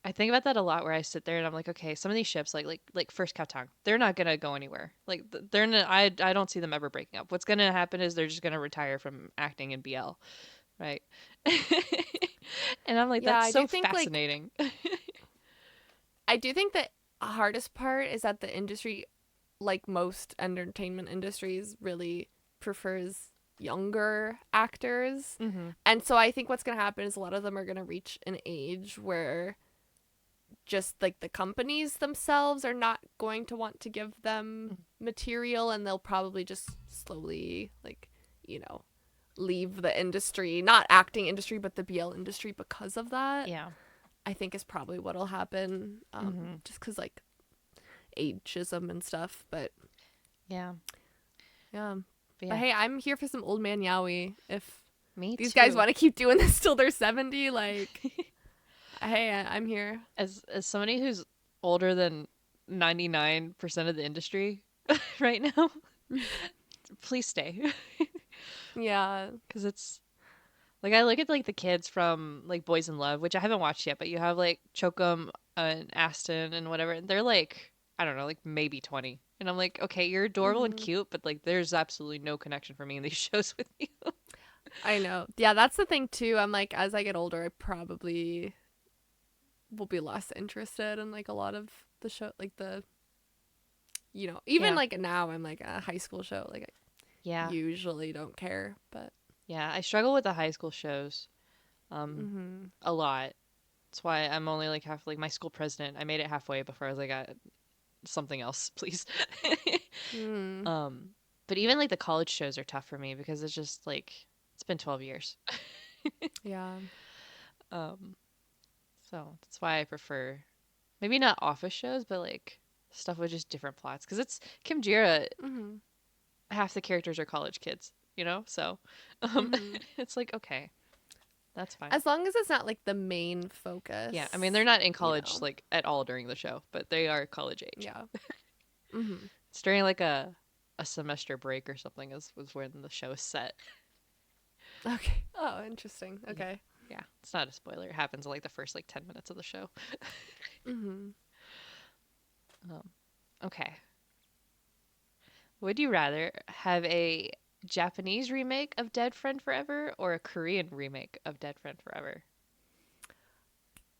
I think about that a lot where I sit there and I'm like, okay, some of these ships like First Captain, they're not gonna go anywhere. Like they're not, I don't see them ever breaking up. What's gonna happen is they're just gonna retire from acting in BL, right? And I'm like, Yeah, that's I do so think like fascinating. I do think the hardest part is that the industry, like most entertainment industries, really prefers younger actors. Mm-hmm. And so I think what's going to happen is a lot of them are going to reach an age where just like the companies themselves are not going to want to give them material, and they'll probably just slowly like, you know, leave the industry, not acting industry, but the BL industry because of that. Yeah. I think is probably what'll happen, Mm-hmm. just because like ageism and stuff. But Yeah. yeah, But but yeah, hey, I'm here for some old man yaoi. If me these guys too. want to keep doing this till they're 70, like, hey, I'm here. As somebody who's older than 99% of the industry right now, please stay. Yeah. Because it's like I look at like the kids from like Boys in Love, which I haven't watched yet, but you have like Chokum and Aston and whatever, and they're like I don't know, like maybe 20. And I'm like, okay, you're adorable and Hmm. cute, but like there's absolutely no connection for me in these shows with you. I know. Yeah, that's the thing too. I'm like, as I get older, I probably will be less interested in like a lot of the show, like the, even Yeah. like now, I'm like a high school show. Like, I Yeah. usually don't care, but. Yeah. I struggle with the high school shows Hmm. a lot. That's why I'm only like half like my school president. I made it halfway before I was like, something else, please. Mm. um, but even like the college shows are tough for me because it's just like it's been 12 years. Yeah. Um, so that's why I prefer maybe not office shows, but like stuff with just different plots. Because it's Kim Jira, Hmm. half the characters are college kids, you know? So Hmm. it's like, okay, that's fine. As long as it's not like the main Yeah, I mean, they're focus, not in you college know. like at all during the show, but they are college age. Yeah. Hmm. It's during like a semester break or something is was when the show is set. Okay. Oh, interesting. Yeah. Okay. Yeah, it's not a spoiler. It happens in like the first like 10 minutes of the show. Hmm. Um, okay. Would you rather have a Japanese remake of Dead Friend Forever or a Korean remake of Dead Friend Forever?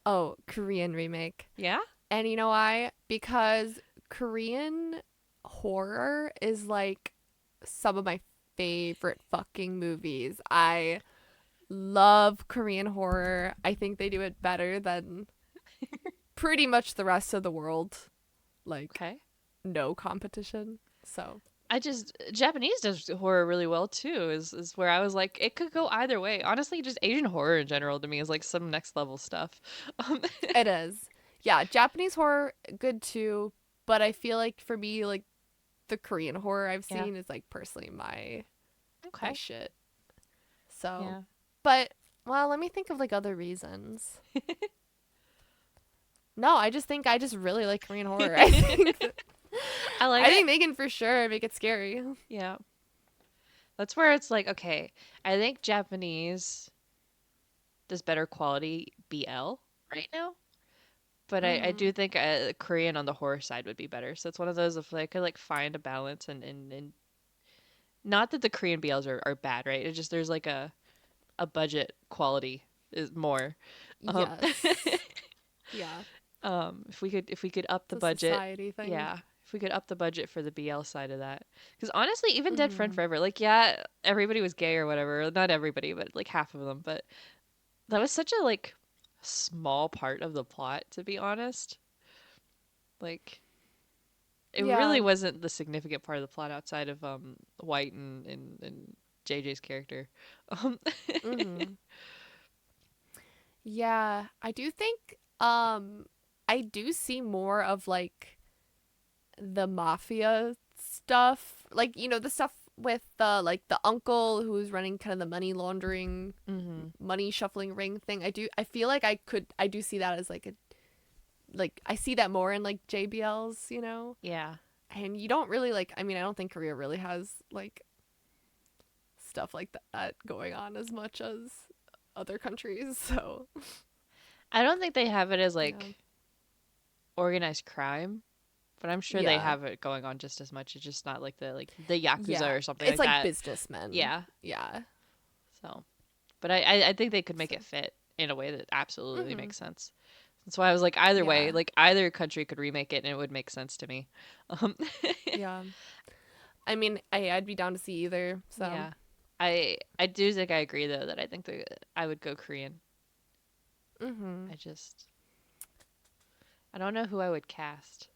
Oh, Korean remake. Yeah? And you know why? Because Korean horror is like some of my favorite fucking movies. I love Korean horror. I think they do it better than pretty much the rest of the world. Like, Okay. no competition. So, I just Japanese does horror really well too. Is where I was like it could go either way. Honestly, just Asian horror in general to me is like some next level stuff. Um, it is. Yeah, Japanese horror, good too. But I feel like for me, like, the Korean horror I've yeah. seen is like personally my Okay. shit. So, Yeah. but well, let me think of like other reasons. No, I just think I just really like Korean horror. I think I like I it. think they can for sure make it scary. Yeah. That's where it's like, okay, I think Japanese does better quality BL right now. But I Hmm. do think Korean on the horror side would be better. So it's one of those if I could like find a balance and not that the Korean BLs are bad, right? It's just there's like a budget quality is more. Um, Yes. Yeah. if we could up the It's a budget, society thing. yeah, if we could up the budget for the BL side of that, because honestly, even Dead Friend Hmm. Forever, like yeah, everybody was gay or whatever, not everybody, but like half of them, but that was such a like small part of the plot, to be honest. Like it Yeah. really wasn't the significant part of the plot outside of White and JJ's character. Um Mhm. Yeah, I do think I do see more of like the mafia stuff. Like, the stuff with the like the uncle who's running kind of the money laundering, mhm. money shuffling ring thing. I feel like I do see that as like a like I see that more in like JBLs. Yeah. And you don't really like, I mean, I don't think Korea really has like stuff like that going on as much as other countries. So, I don't think they have it as yeah. like organized crime, but I'm sure they Yeah. have it going on just as much. It's just not like the yakuza Yeah. or something It's like like that. businessmen. Yeah. Yeah. So, but I think they could make So, it fit in a way that absolutely mhm. makes sense. That's why I was like, either way, Yeah. like either country could remake it and it would make sense to me. Um, Yeah. I mean, I'd be down to see either. So, yeah, I do think I agree though that I think that I would go Korean. mhm. I just I don't know who I would cast.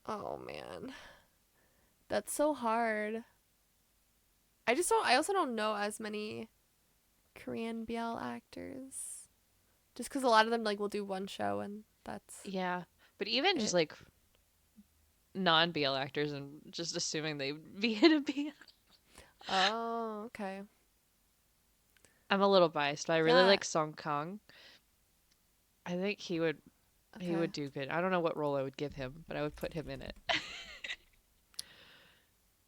Oh man. That's so hard. I also don't know as many Korean BL actors. Just cuz a lot of them like will do one show and that's Yeah, but even just it. like non BL actors and just assuming they'd be in a BL. Oh, okay. I'm a little biased, but I really Yeah. like Song Kang. I think he Okay. would do good. I don't know what role I would give him, but I would put him in it.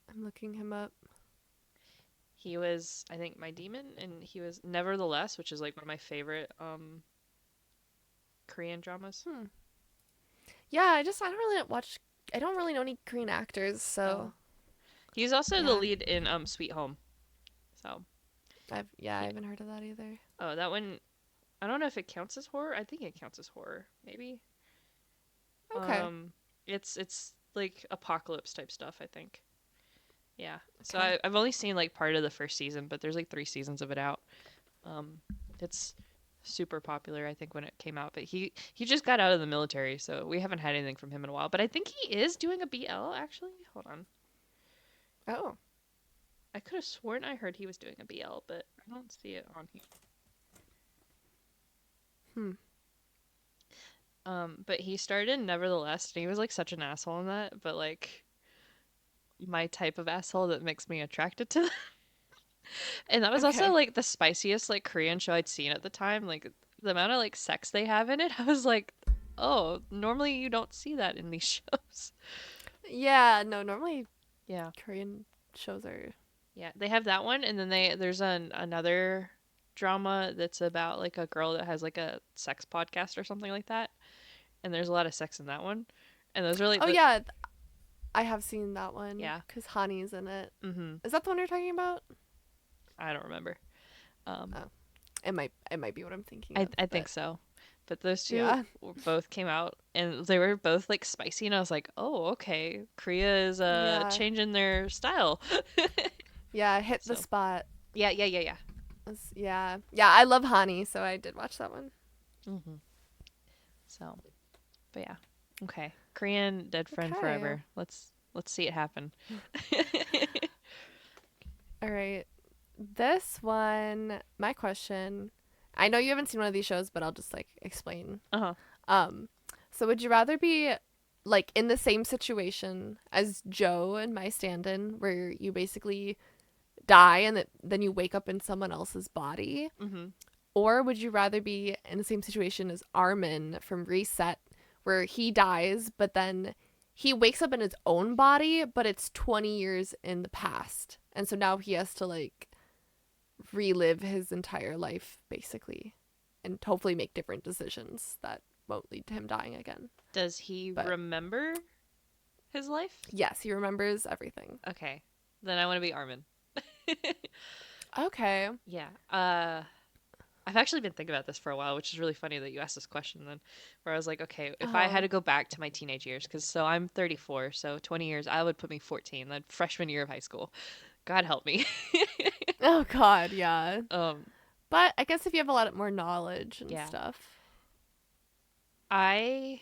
I'm looking him up. He was, I think, my demon, and he was Nevertheless, which is like one of my favorite Korean dramas. Hmm. Yeah, I don't really watch. I don't really know any Korean actors, Oh, so he's also the yeah. lead in Sweet Home. So I yeah. haven't heard of that either. Oh, that one. I don't know if it counts as horror. I think it counts as horror, maybe. Okay. Um, it's like apocalypse type stuff. I think. Yeah. So Okay. I've only seen like part of the first season, but there's like 3 seasons of it out. Um, it's super popular, I think, when it came out. But he just got out of the military, so we haven't had anything from him in a while. But I think he is doing a BL actually. Hold on, Oh. I could have sworn I heard he was doing a BL, but I don't see it on here. Hmm. But he started in Nevertheless, and he was like such an asshole in that, but like my type of asshole that makes me attracted to them. And that was also Okay. like the spiciest like Korean show I'd seen at the time. Like the amount of like sex they have in it, I was like, oh, normally you don't see that in these shows. Yeah. No. Normally Yeah, Korean shows are. yeah, they have that one, and then there's another drama that's about like a girl that has like a sex podcast or something like that, and there's a lot of sex in that one, and those are like Oh the yeah, I have seen that one yeah, because Hani's in it. mm-hmm. Is that the one you're talking about? I don't remember. Um, Oh, it might be what I'm thinking I of, I think but so, but those two yeah. both came out, and they were both like spicy, and I was like, oh, okay, Korea is Yeah. changing their style. Yeah. Hit the So spot. yeah. Yeah. Yeah. I love Hani, so I did watch that one. Mm-hmm. So, but yeah, okay, Korean dead friend Okay. forever. Let's see it happen. All right. This one, my question. I know you haven't seen one of these shows, but I'll just like explain. Uh-huh. Um, so would you rather be like in the same situation as Joe and my stand-in, where you basically die and then you wake up in someone else's body, Mm-hmm. or would you rather be in the same situation as Armin from Reset, where he dies, but then he wakes up in his own body, but it's 20 years in the past, and so now he has to like relive his entire life basically and hopefully make different decisions that won't lead to him dying again. Does he But remember his life? yes, he remembers everything. Okay. Then I want to be Armin. Okay. Yeah. I've actually been thinking about this for a while, which is really funny that you asked this question then, where I was like, okay, if I had Oh. to go back to my teenage years, because so I'm 34, so 20 years, I would put me 14, that freshman year of high school. God help me. Oh god, yeah. um, But I guess if you have a lot more knowledge and yeah. stuff. I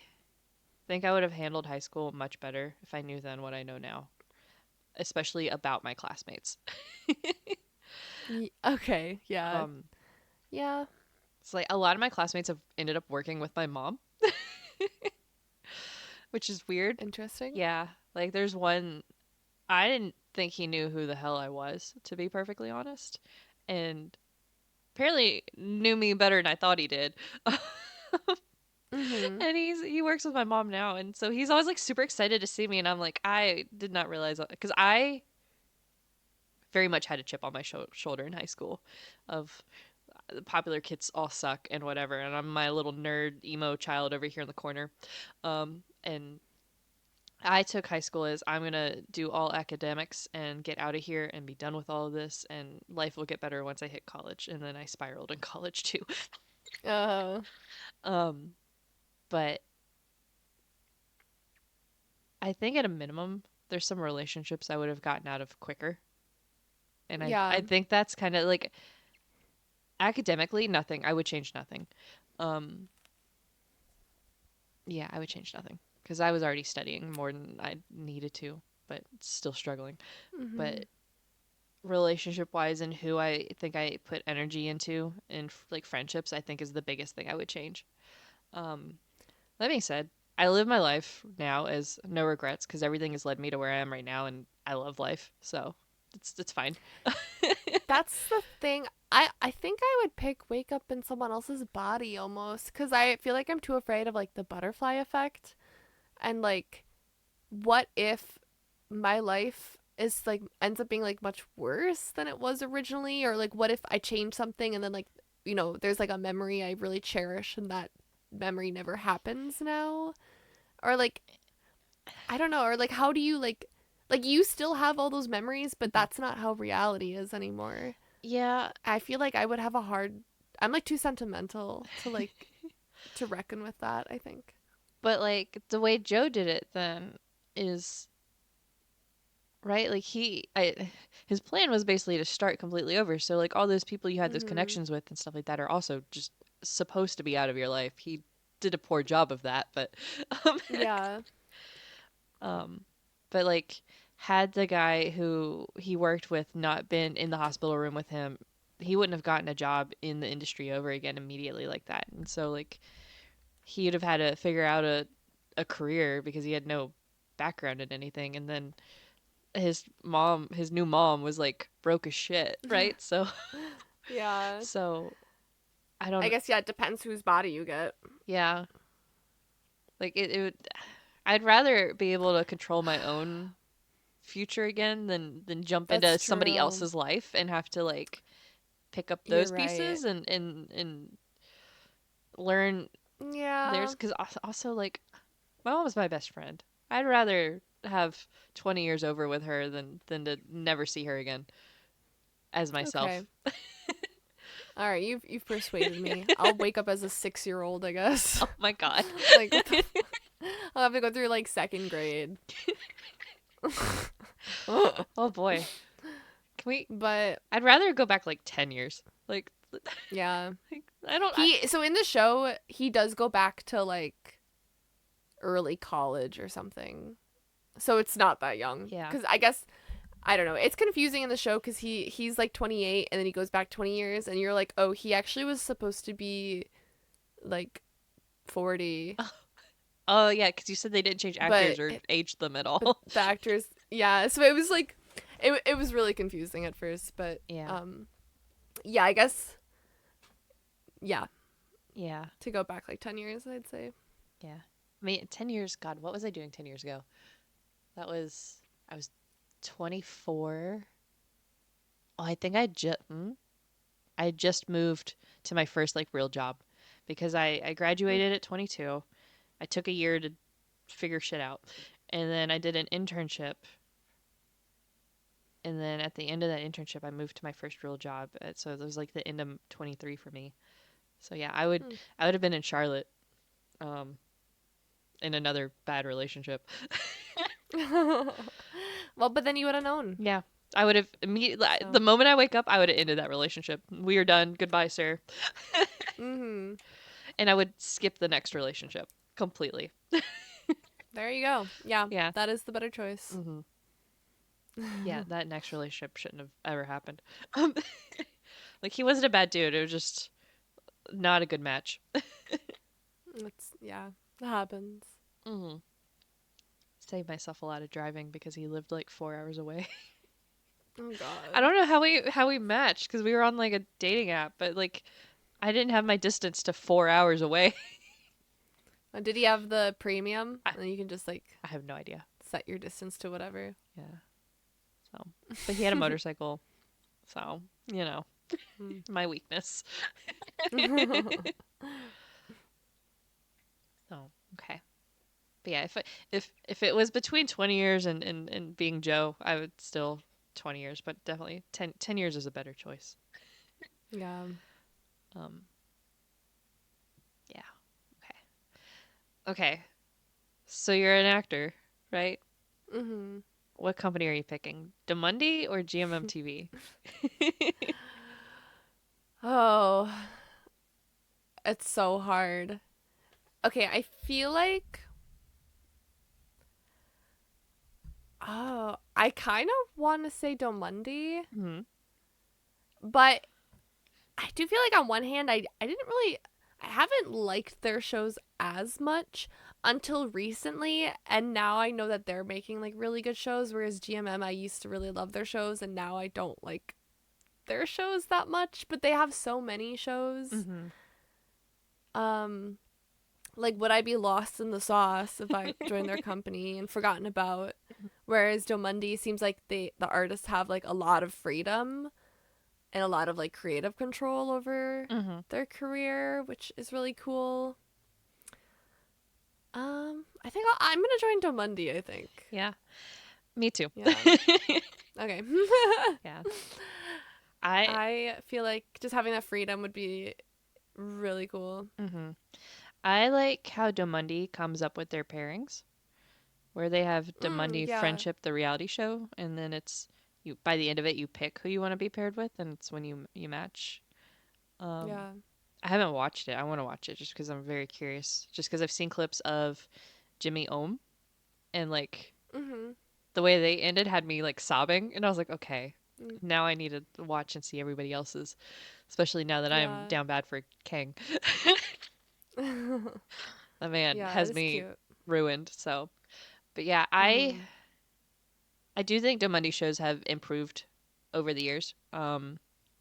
think I would have handled high school much better if I knew then what I know now, especially about my classmates. Okay, yeah. Um, Yeah, it's like a lot of my classmates have ended up working with my mom, which is weird. interesting. Yeah, like there's one I didn't think he knew who the hell I was, to be perfectly honest, and apparently knew me better than I thought he did. Mhm. And he works with my mom now, and so he's always like super excited to see me, and I'm like, I did not realize because I very much had a chip on my shoulder in high school, of the popular kids all suck and whatever, and I'm my little nerd emo child over here in the corner, and I took high school as I'm gonna do all academics and get out of here and be done with all of this, and life will get better once I hit college, and then I spiraled in college too. Oh, Um, but I think at a minimum, there's some relationships I would have gotten out of quicker. And I yeah. think that's kind of like academically, nothing. I would change nothing. Um, yeah, I would change nothing because I was already studying more than I needed to, but still struggling. But Mhm. relationship wise and who I think I put energy into and like friendships, I think is the biggest thing I would change. Um, that being said, I live my life now as no regrets because everything has led me to where I am right now, and I love life, so it's fine. That's the thing. I think I would pick wake up in someone else's body almost cuz I feel like I'm too afraid of like the butterfly effect and like what if my life is like ends up being like much worse than it was originally, or like what if I change something and then like there's like a memory I really cherish and that memory never happens now, or like I don't know, or like how do you like you still have all those memories but Mhm. that's not how reality is anymore. Yeah, I feel like I would have a hard, I'm like too sentimental to like to reckon with that, I think. but like the way Joe did it then is right. Like his plan was basically to start completely over. So like all those people you had those Mhm. connections with and stuff like that are also just supposed to be out of your life. He did a poor job of that, um, Yeah. Um, but like, had the guy who he worked with not been in the hospital room with him, he wouldn't have gotten a job in the industry over again immediately like that. And so like, he'd have had to figure out a career because he had no background in anything. And then his new mom was like broke as shit, right? So Yeah. so I I don't. guess yeah, it depends whose body you get. Yeah, like it would. I'd rather be able to control my own future again than jump That's into somebody true. else's life and have to like pick up You're those right. pieces and learn theirs Yeah. because also like my mom was my best friend. I'd rather have 20 years over with her than to never see her again as Okay. myself. All right, you've persuaded me. I'll wake up as a 6-year old, I guess. Oh my god. Like what the I'll have to go through like second grade. Oh boy. Can we But I'd rather go back like 10 years. yeah. Like I don't I, He so in the show he does go back to like early college or something. So it's not that young yeah. cuz I guess I don't know. It's confusing in the show cuz he's like 28 and then he goes back 20 years and you're like, "Oh, he actually was supposed to be like 40." Oh yeah, cuz you said they didn't change actors But or age them at but all. the actors, yeah, so it was like it was really confusing at first, but Yeah. yeah, I guess yeah, Yeah. to go back like 10 years, I'd say. Yeah. I mean, 10 years, God, what was I doing 10 years ago? That was, I was 24. Oh, I had just moved to my first like real job because I Mm. graduated at 22. I took a year to figure shit out. And then I did an internship. And then at the end of that internship, I moved to my first real job. So it was like the end of 23 for me. So yeah, I would have been in Charlotte, um, in another bad relationship. Mm. Well, but then you would have known. Yeah. I would have immediately, the So, moment I wake up, I would have ended that relationship. We are done. Goodbye, sir. mhm. and I would skip the next relationship completely. There you go. Yeah, Yeah. that is the better choice. Hmm. Yeah, that next relationship shouldn't have ever happened. Um, like he wasn't a bad dude. It was just not a good match. It's yeah, that happens. Hmm. Saved myself a lot of driving because he lived like 4 hours away. Oh I God. don't know how we matched because we were on like a dating app, but like I didn't have my distance to 4 hours away. Did he have the premium? I, And you can just like I have no idea. set your distance to whatever. Yeah. So, but he had a motorcycle, so Mm. my weakness. So okay. But yeah, if it was between 20 years and being Joe, I would still 20 years, but definitely 10 years is a better choice. Yeah. Um, yeah. Okay. Okay. So you're an actor, right? Mhm. What company are you picking? Demundi or GMM TV? Oh, it's so hard. Okay, I feel like I kind of want to say Domundi, Hmm. but I do feel like on one hand I haven't liked their shows as much until recently, and now I know that they're making like really good shows, whereas GMM I used to really love their shows and now I don't like their shows that much, but they have so many shows. Hmm. Um like would I be lost in the sauce if I joined their company and forgotten about, whereas Domundi seems like the artists have like a lot of freedom and a lot of like creative control over Hmm. their career, which is really cool. I think I'm gonna join Domundi. I think. Yeah, me too. Yeah. Okay. Yeah. I I feel like just having that freedom would be really cool. hmm I like how Demundi comes up with their pairings, where they have Demundi Yeah. Friendship, the reality show, and then it's you by the end of it you pick who you want to be paired with, and it's when you match. Um, Yeah. I haven't watched it. I want to watch it just because I'm very curious. Just because I've seen clips of Jimmy Ohm and like Mhm. the way they ended had me like sobbing, and I was like, okay, Mm. now I need to watch and see everybody else's, especially now that I'm Yeah. down bad for Kang. That man Yeah, it has is me cute. ruined. So, but yeah, I Mhm. I do think Demundi shows have improved over the years,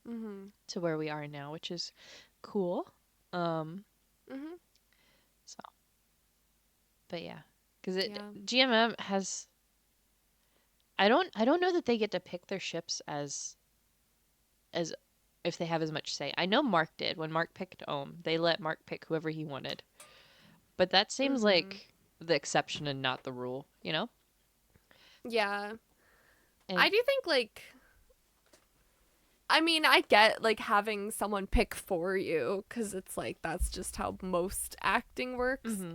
Mhm. to where we are now, which is cool. Um, Mhm. so, but yeah, because it Yeah. GMM has I don't know that they get to pick their ships as if they have as much say. I know Mark did when Mark picked Ohm. They let Mark pick whoever he wanted, but that seems Mhm. like the exception and not the rule, you know? Yeah. I And do think like I mean, I get like having someone pick for you cuz it's like that's just how most acting works hmm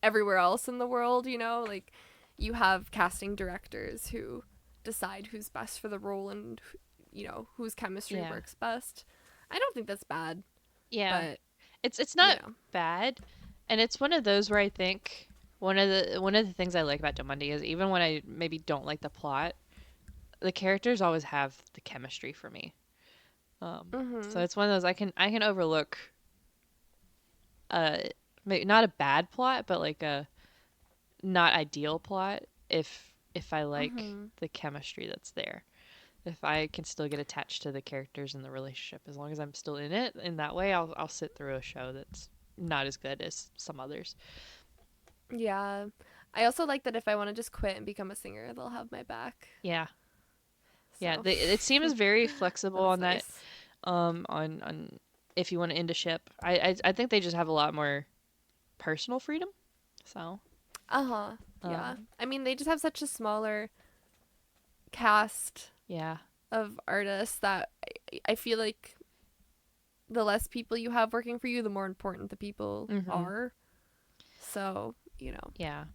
everywhere else in the world, like you have casting directors who decide who's best for the role and whose chemistry yeah, works best. I don't think that's bad, yeah, but it's you not know. bad, and it's one of those where I think one of the things I like about Demundi is even when I maybe don't like the plot, the characters always have the chemistry for me. So Mhm. it's one of those I can overlook uh maybe not a bad plot, but like a not ideal plot if I like Mhm. the chemistry that's there. If I can still get attached to the characters and the relationship, as long as I'm still in it, in that way, I'll sit through a show that's not as good as some others. Yeah. I also like that if I want to just quit and become a singer, they'll have my back. Yeah, yeah. So, It seems very flexible that's on that. nice. On if you want to end a ship, I think they just have a lot more personal freedom. So, Uh-huh. Yeah. um, I mean, they just have such a smaller cast yeah, of artists that I feel like the less people you have working for you, the more important the people mm-hmm, are. So. yeah.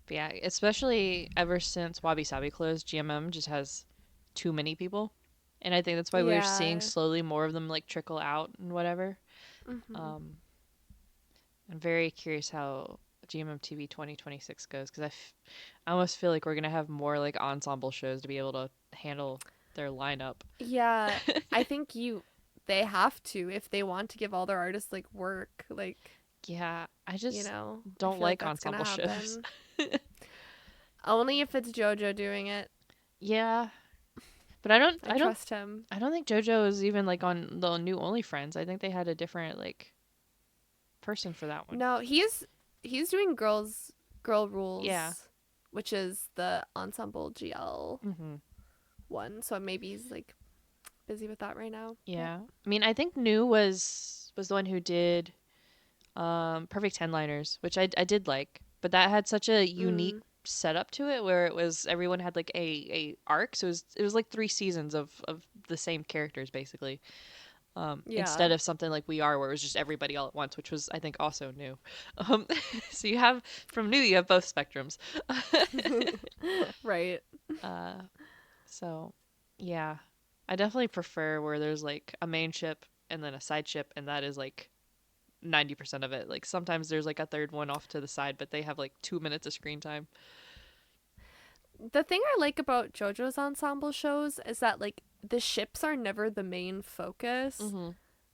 But yeah, especially ever since Wabi Sabi closed, GMM just has too many people. And I think that's why we're seeing Yeah. slowly more of them like trickle out and whatever. Mhm. Um, I'm very curious how GMMTV 2026 goes because I almost feel like we're gonna have more like ensemble shows to be able to handle their lineup. Yeah, I think they have to if they want to give all their artists like work, like, Yeah, I just I don't feel like like that's gonna ensemble shows. happen. Only if it's JoJo doing it. Yeah, but I don't I I don't trust him. I don't think JoJo is even like on the new OnlyFriends. I think they had a different like person for that one. No, he's doing girl Yeah. rules, which is the ensemble GL Mhm. one. So maybe he's like busy with that right now. But Yeah. I mean, I think New was the one who did Perfect Ten Liners, which I did like, but that had such a unique mm, setup to it where it was everyone had like a arc, so it was like 3 seasons of the same characters basically. yeah. Instead of something like We Are, where it was just everybody all at once, which was I think also new. Um, so you have from New, you have both spectrums. Right. uh, so yeah, I definitely prefer where there's like a main ship and then a side ship, and that is like 90% of it. Like sometimes there's like a third one off to the side, but they have like 2 minutes of screen time. The thing I like about JoJo's ensemble shows is that like the ships are never the main focus, Mm-hmm.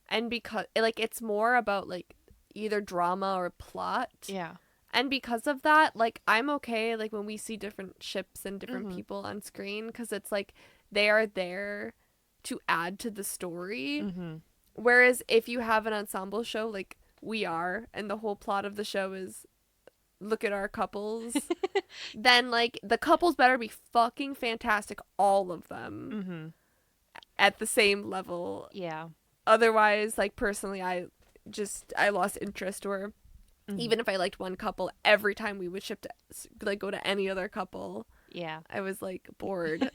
and because like it's more about like either drama or plot. Yeah. And because of that, like I'm okay like when we see different ships and different Mm-hmm. people on screen cuz it's like they are there to add to the story. Mm-hmm. Whereas if you have an ensemble show like we are and the whole plot of the show is look at our couples, then like the couples better be fucking fantastic, all of them Mm-hmm. at the same level. Yeah. Otherwise, like personally, I lost interest. Or Mm-hmm. even if I liked one couple, every time we would ship to like go to any other couple, Yeah. I was like bored,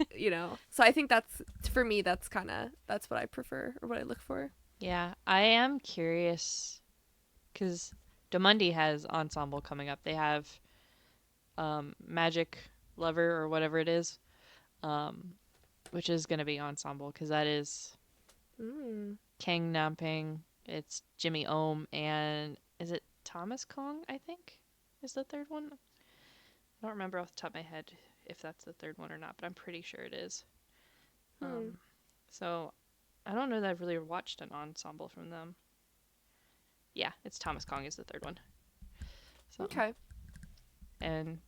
So I think that's for me. That's what I prefer or what I look for. Yeah. I am curious because Domundi has ensemble coming up. They have Magic Lover or whatever it is, um, which is going to be ensemble because that is Mm. Kang Namping, it's Jimmy Ohm, and is it Thomas Kong, I think, is the third one? I don't remember off the top of my head if that's the third one or not, but I'm pretty sure it is. Hmm. Um, so I don't know that I've really watched an ensemble from them. Yeah, it's Thomas Kong is the third one. So Okay. and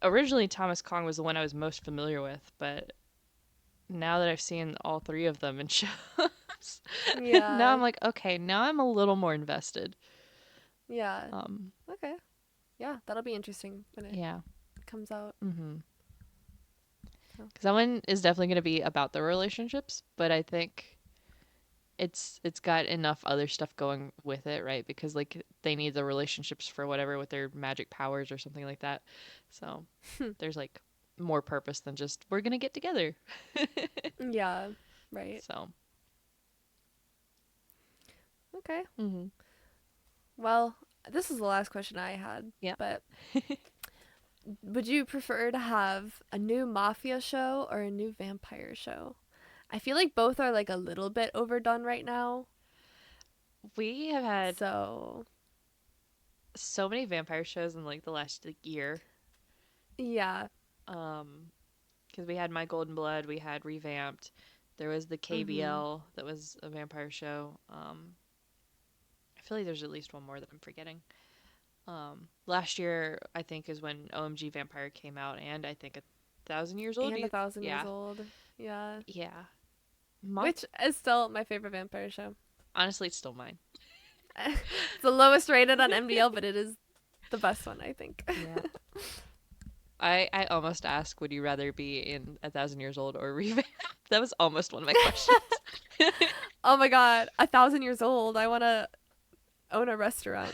originally Thomas Kong was the one I was most familiar with, but now that I've seen all three of them in shows, now Yeah. I'm like, okay, now I'm a little more invested. Yeah. Um, Okay. Yeah, that'll be interesting when it yeah. comes out. Mm-hmm. So. Because that one is definitely going to be about the relationships, but I think it's got enough other stuff going with it, right? Because like they need the relationships for whatever with their magic powers or something like that. So there's like more purpose than just we're gonna get together. Yeah. Right. So Okay. mm-hmm. Well, this is the last question I had, Yeah. but would you prefer to have a new mafia show or a new vampire show? I feel like both are like a little bit overdone right now. We have had So, so many vampire shows in like the last like, year. yeah. Um, because we had My Golden Blood, we had Revamped. There was the Mhm. KBL that was a vampire show. I feel like there's at least one more that I'm forgetting. Last year I think is when OMG Vampire came out, and I think 1,000 years old. And a thousand years Yeah, old. Yeah. yeah. Moth. Which is still my favorite vampire show. Honestly, it's still mine. It's the lowest rated on MDL, but it is the best one, I think. Yeah. I almost asked, would you rather be in 1,000 years old or Revamped? That was almost one of my questions. Oh my god, 1,000 years old. I want to own a restaurant.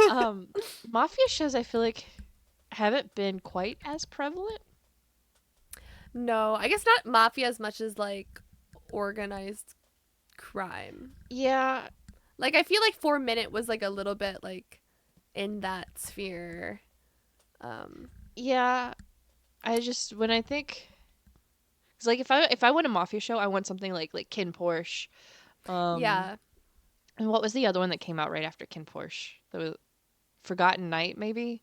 um, Mafia shows I feel like haven't been quite as prevalent. No, I guess not mafia as much as like organized crime. Yeah, Like I feel like 4 Minute was like a little bit like in that sphere. Um, yeah. I just when I think, cause like if I want a mafia show, I want something like Kin Porsche, um, yeah, And what was the other one that came out right after Kin Porsche? That was Forgotten Night, maybe.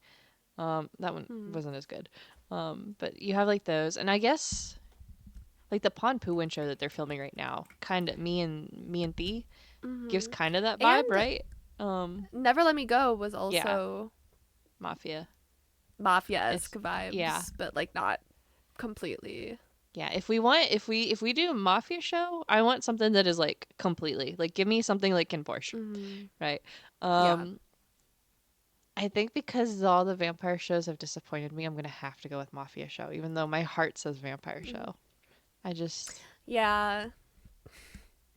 That one Hmm. wasn't as good. But you have like those, and I guess like the Pon Pu Win show that they're filming right now, kind of me and Thee gives Hmm. kind of that vibe, And right? Never Let Me Go was Yeah, also Mafia. mafia-esque It's yeah, vibes, but like not completely. yeah. If we do a Mafia show, I want something that is like completely like give me something like Kin Porsche, Hmm. right? Yeah. Um, I think because all the vampire shows have disappointed me, I'm gonna have to go with Mafia show, even though my heart says vampire Mhm. show. I just, Yeah.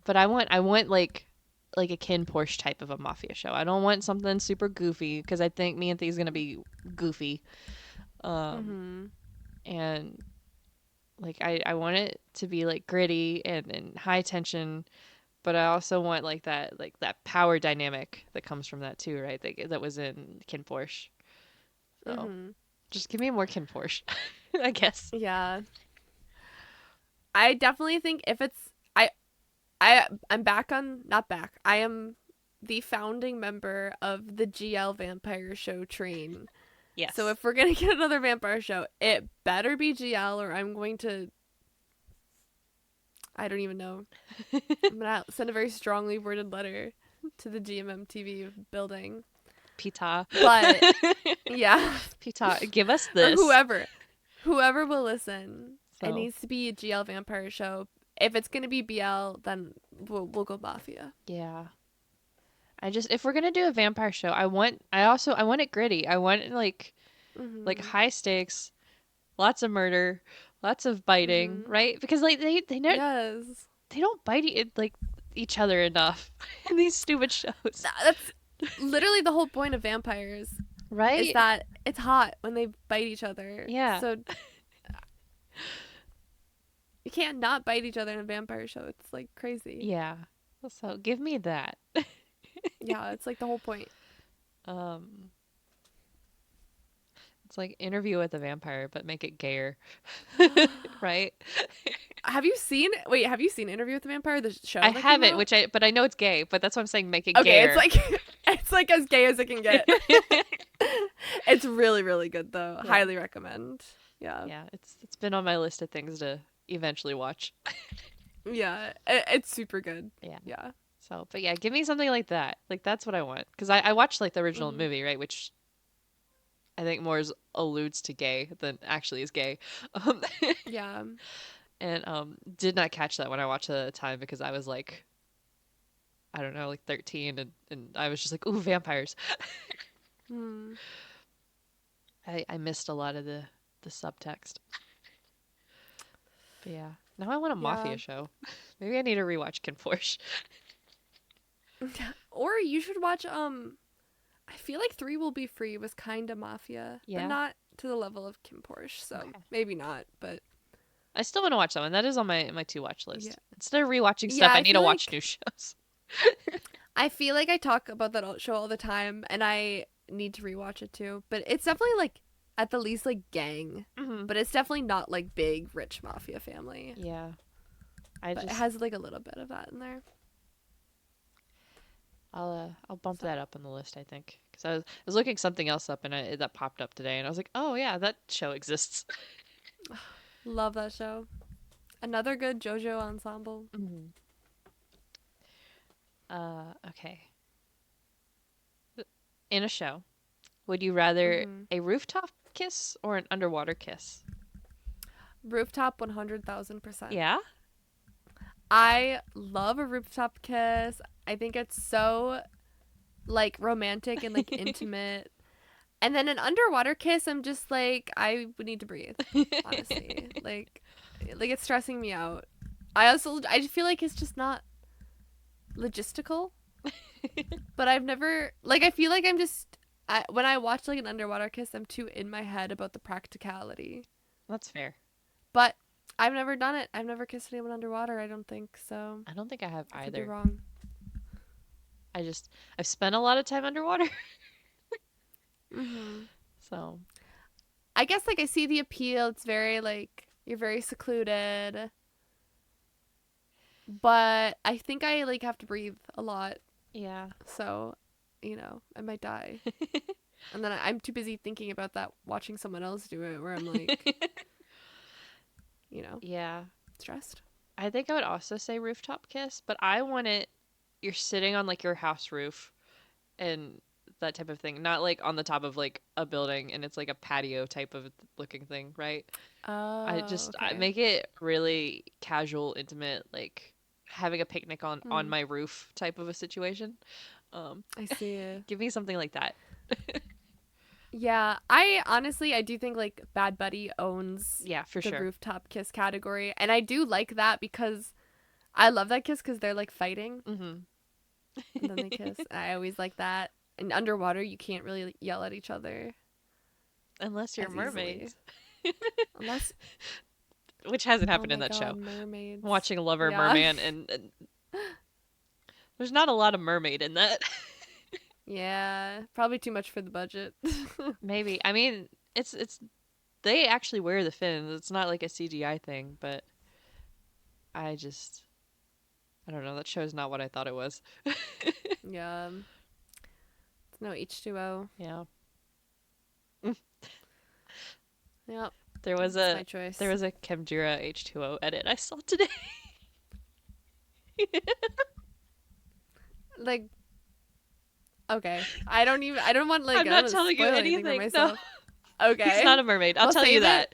but I want like a Ken Porsche type of a Mafia show. I don't want something super goofy because I think me and Thee's gonna be goofy. Um, Hmm. and like I want it to be like gritty and high tension, but I also want like that power dynamic that comes from that too, right? That was in Ken Porsche. So Hmm. just give me more Ken Porsche, I guess. Yeah. I definitely think if it's I'm back on not back. I am the founding member of the GL vampire show train. So Yes. if we're gonna get another vampire show, it better be GL or I'm going to I don't even know. I'm gonna send a very strongly worded letter to the GMM TV building. Pita. But yeah. Pita, give us Or this. whoever will listen. It So needs to be a GL vampire show. If it's gonna be BL, then we'll go mafia. yeah. I just if we're gonna do a vampire show, I want it gritty. I want like Mhm. high stakes, lots of murder, lots of biting, Mhm. right? Because like Yes. they don't bite like each other enough in these stupid shows, That's literally the whole point of vampires is right? that it's hot when they bite each other. Yeah, So you can't not bite each other in a vampire show. It's like crazy. yeah. So give me that. Yeah, it's like the whole point. Um, it's like Interview with a Vampire, but make it gayer, right? Have you seen Interview with the Vampire, the show I that came haven't, out? but I know it's gay. But that's what I'm saying. Make it Okay, it's gayer. like it's like as gay as it can get. It's really really good though. Yeah. Highly recommend. Yeah. Yeah, it's been on my list of things to eventually watch. Yeah, it's super good. Yeah. Yeah. So, but yeah, give me something like that. Like that's what I want because I watched like the original Mhm. movie, right, which I think more alludes to gay than actually is gay. Um, Yeah. and did not catch that when I watched it at the time because I was like I don't know, like 13 and I was just like, "Ooh, vampires." Hmm. I missed a lot of the subtext. But yeah. Now I want a Yeah. mafia show. Maybe I need to rewatch Kin Porsche. Or you should watch I feel like 3 Will Be Free was kind of mafia, but Yeah. not to the level of Kim Porsche, so Okay. maybe not, but I still want to watch that one. That is on my to watch yeah. list. Instead of rewatching Yeah, stuff, I need to watch new shows. I feel like I talk about that show all the time and I need to rewatch it too, but it's definitely like at the least like gang, Hmm. but it's definitely not like big rich mafia family, Yeah. I but it just has like a little bit of that in there. I'll bump So, that up on the list. I think because I was looking something else up and that popped up today, and I was like, oh yeah, that show exists. love that show. Another good JoJo ensemble. Hmm. Okay. In a show, would you rather Mhm. a rooftop kiss or an underwater kiss? Rooftop 100,000%. Yeah. I love a rooftop kiss. I think it's so like romantic and like intimate. And then an underwater kiss, I'm just like I would need to breathe, honestly. Like it's stressing me out. I just feel like it's just not logistical, but I've never like I feel like when I watch like an underwater kiss, I'm too in my head about the practicality. That's fair. But I've never done it. I've never kissed anyone underwater, I don't think. So, I don't think I have I could be either. wrong. I've spent a lot of time underwater, Mhm. so I guess like I see the appeal. It's very like you're very secluded, but I think I like have to breathe a lot. Yeah. So, I might die. And then I'm too busy thinking about that, watching someone else do it, where I'm like, you know, Yeah. stressed. I think I would also say rooftop kiss, but I want it you're sitting on like your house roof and that type of thing, not like on the top of like a building and it's like a patio type of looking thing, right? Oh, I okay. make it really casual, intimate, like having a picnic on Hmm. my roof type of a situation. Um, I see. give me something like that. Yeah, I honestly, I do think like Bad Buddy owns Yeah, for the sure. rooftop kiss category, and I do like that because I love that kiss because they're like fighting Hmm. and then they kiss. I always like that. And underwater, you can't really yell at each other Unless you're as easily, mermaids, unless, which hasn't oh happened in my that god, show. mermaids. Watching Lover Yeah. Merman and there's not a lot of mermaid in that. Yeah, probably too much for the budget. Maybe. I mean, it's they actually wear the fins. It's not like a CGI thing, but I just I don't know. That show's not what I thought it was. Yeah, it's no H2O. Yeah. Yep, There was that's my a there choice. was a Chemdura H2O edit I saw today. Like, okay, I don't want like, I'm I don't not want to telling you spoil anything for anything. No. myself. He's Okay, not a mermaid. I'll well, tell you save it. that.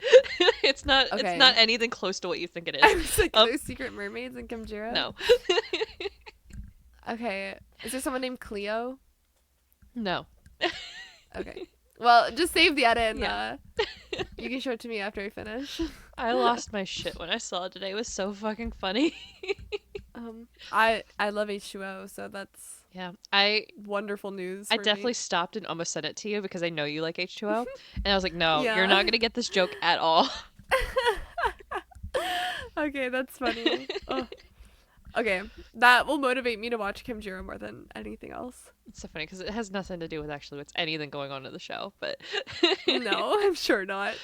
It's not Okay. anything close to what you think it is. I was like, Um there's secret mermaids in Kimjira. no. Okay, is there someone named Cleo? No. Okay, well, just save the edit and Yeah. you can show it to me after I finish. I lost my shit when I saw it today. It was so fucking funny. I love H2O, so that's Yeah. wonderful news I for me. definitely stopped and almost sent it to you because I know you like H2O. And I was like, no, you're Yeah. not going to get this joke at all. Okay, that's funny. Oh, okay, that will motivate me to watch Kimjira more than anything else. It's so funny because it has nothing to do with actually what's anything going on in the show. But No, I'm sure not.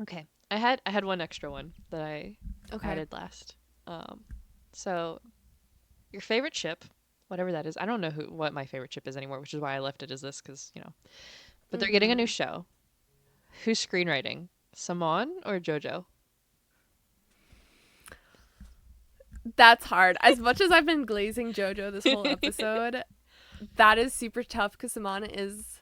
okay, I had one extra one that I Okay. added last. Um, so your favorite ship, whatever that is, I don't know what my favorite ship is anymore, which is why I left it as this because you know. But they're getting a new Mhm. show. Who's screenwriting? Simon or JoJo? That's hard. As much as I've been glazing JoJo this whole episode, that is super tough because Samana is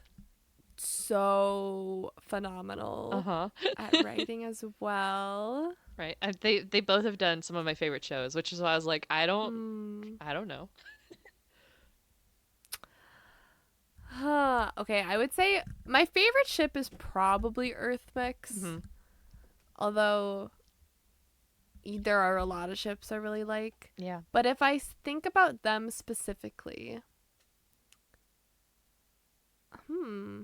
so Uh phenomenal huh. at writing as well. Right. They both have done some of my favorite shows, which is why I was like, Hmm. I don't know. Huh. Okay, I would say my favorite ship is probably Earth Mix. Hmm. Although there are a lot of ships I really like. Yeah. But if I think about them specifically, hmm,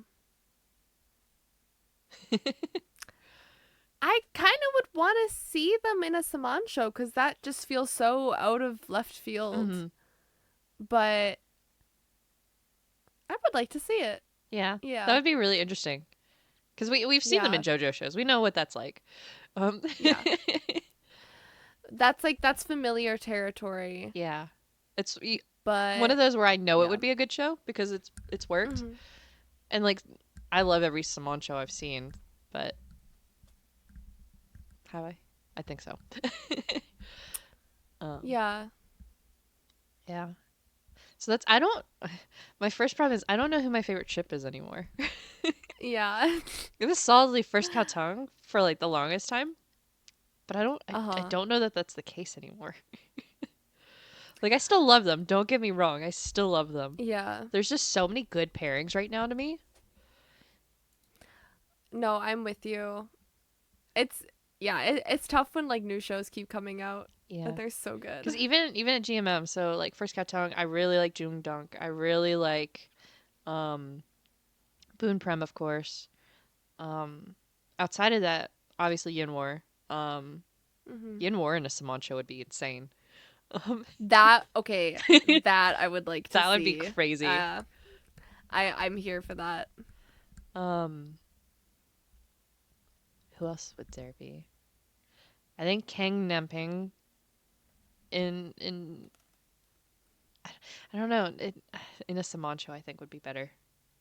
I kind of would want to see them in a Saman show because that just feels so out of left field. Hmm. But I would like to see it. Yeah. That Yeah. would be really interesting because we've seen them in Yeah. JoJo shows. We know what that's like. Um. Yeah. That's familiar territory. Yeah. It's one of But those where I know it yeah. would be a good show because it's worked. Hmm. And like I love every Simone show I've seen, but have I? I think so. um Yeah. yeah. So that's I don't my first problem is I don't know who my favorite ship is anymore. Yeah. It was solidly first Cow Tongue for like the longest time, but I Uh-huh. don't know that that's the case anymore. Like I still love them, don't get me wrong. I still love them. Yeah. There's just so many good pairings right now to me. No, I'm with you. It's yeah, it's tough when like new shows keep coming out, Yeah. but they're so good. Because even at GMM, so like first Cat Tongue, I really like Jung Dunk. I really like um Boon Prem, of course. Um Outside of that, obviously Yin War. Hmm. Yin War in a Simon show would be insane. Um That okay, that I would like to that would be see. crazy. Uh, I'm here for that. Um who else would there be? I think Kang Namping in I don't know. In a Saman show, I think would be better.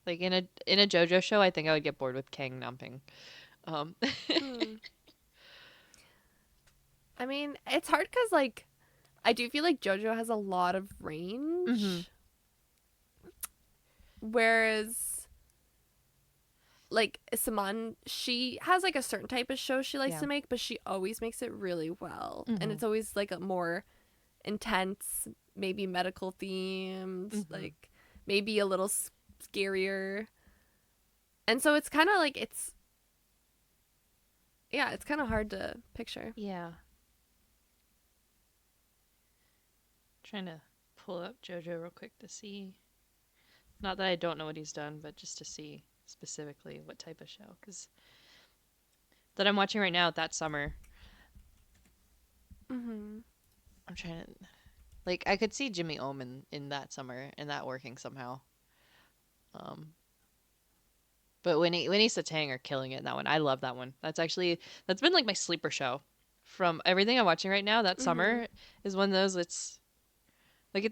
Like in a JoJo show, I think I would get bored with Kang Namping. Um, Hmm. I mean, it's hard because, like, I do feel like JoJo has a lot of hmm range, whereas, like, Saman, she has, like, a certain type of show she likes Yeah. to make, but she always makes it really well. And hmm it's always, like, a more intense, maybe medical themed, hmm like, maybe a little scarier. And so it's kind of like, yeah, it's kind of hard to picture. Yeah. Trying to pull up JoJo real quick to see. Not that I don't know what he's done, but just to see specifically what type of show. Because that I'm watching right now, that summer, Mm-hmm. I'm trying to. Like, I could see Jimmy Omen in that summer and that working somehow. Um, but when Satang are killing it in that one, I love that one. That's been like my sleeper show. From everything I'm watching right now, that Mm-hmm. summer is one of those. It's like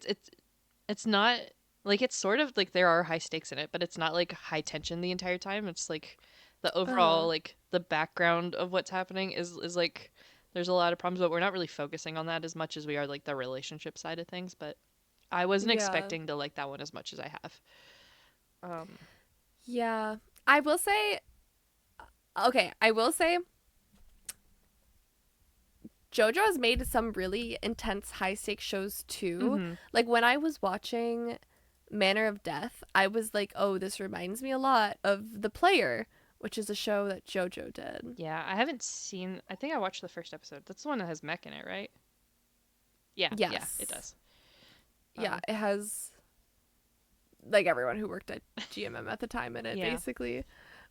it's not like it's sort of like there are high stakes in it, but it's not like high tension the entire time. It's like the overall Uh-huh. like the background of what's happening is like there's a lot of problems, but we're not really focusing on that as much as we are like the relationship side of things. But I wasn't Yeah. expecting to like that one as much as I have. Um, Yeah. I will say, okay, I will say JoJo has made some really intense high stakes shows too. hmm Like when I was watching Manner of Death, I was like, oh, this reminds me a lot of The Player, which is a show that JoJo did. yeah, I haven't seen. I think I watched the first episode. That's the one that has mech in it, right? Yeah, it Yes. does. Yeah, Um, it has like everyone who worked at GMM at the time in it, yeah, basically.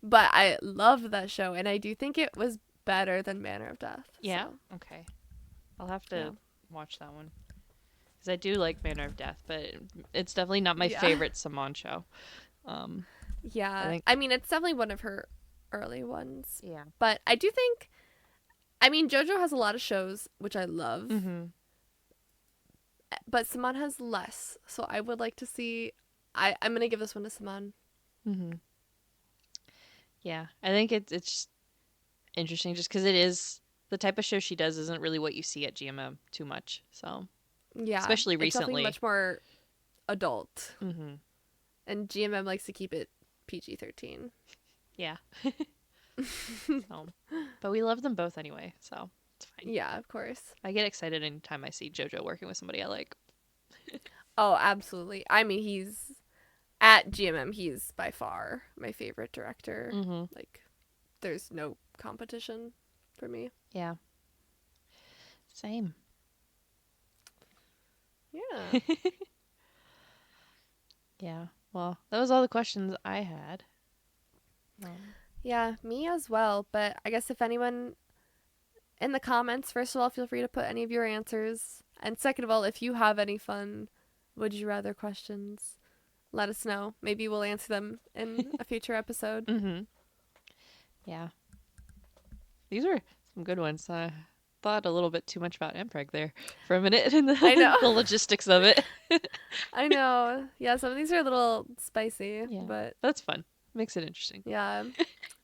But I loved that show, and I do think it was better than Manner of Death. yeah. So, Okay, I'll have yeah. to watch that one. Because I do like Manner of Death, but it's definitely not my Yeah. favorite Saman show. Um, I Yeah. think, I mean, it's definitely one of her early ones. yeah. But I do think, I mean, JoJo has a lot of shows, which I love, Mm-hmm. but Saman has less. So I would like to see. I'm going to give this one to Saman. Mm-hmm. Yeah, I think it's just interesting just because it is the type of show she does isn't really what you see at GMM too much. So, Yeah. especially It's definitely recently. much more adult. Mm-hmm. And GMM likes to keep it PG 13. Yeah. So, but we love them both anyway, so it's fine. Yeah, of course. I get excited anytime I see JoJo working with somebody I like. Oh, absolutely. I mean, he's at GMM, he's by far my favorite director. Mm-hmm. Like, there's no competition for me. Yeah. Same. Yeah. Yeah. Well, that was all the questions I had. Um, Yeah, me as well. But I guess if anyone in the comments, first of all, feel free to put any of your answers. And second of all, if you have any fun would you rather questions, let us know. Maybe we'll answer them in a future episode. mm-hmm. Yeah. These are some good ones. I thought a little bit too much about Mpreg there for a minute and I know. the logistics of it. I know. Yeah, some of these are a little spicy, Yeah. but That's fun. Makes it interesting. yeah,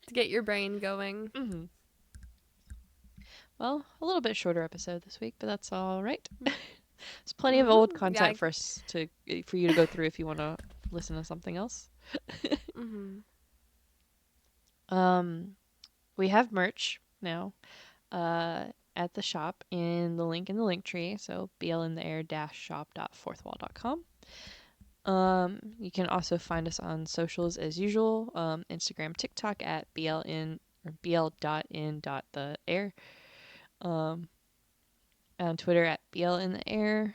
to get your brain going. Mm-hmm. Well, a little bit shorter episode this week, but that's all right. There's plenty of old Yeah. content for you to go through if you want to listen to something else. Mm-hmm. Um, we have merch now at the shop in the link in the link tree, so blintheair-shop.fourthwall.com. You can also find us on socials as usual, Instagram, TikTok at blin or bl.in.theair, on Twitter at blintheair,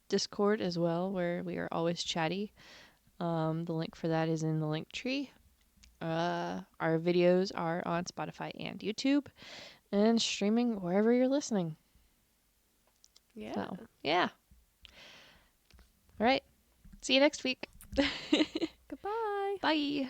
Discord as well, where we are always chatty. The link for that is in the link tree. Our videos are on Spotify and YouTube and streaming wherever you're listening. Yeah. So, yeah. All right. See you next week. Goodbye. Bye.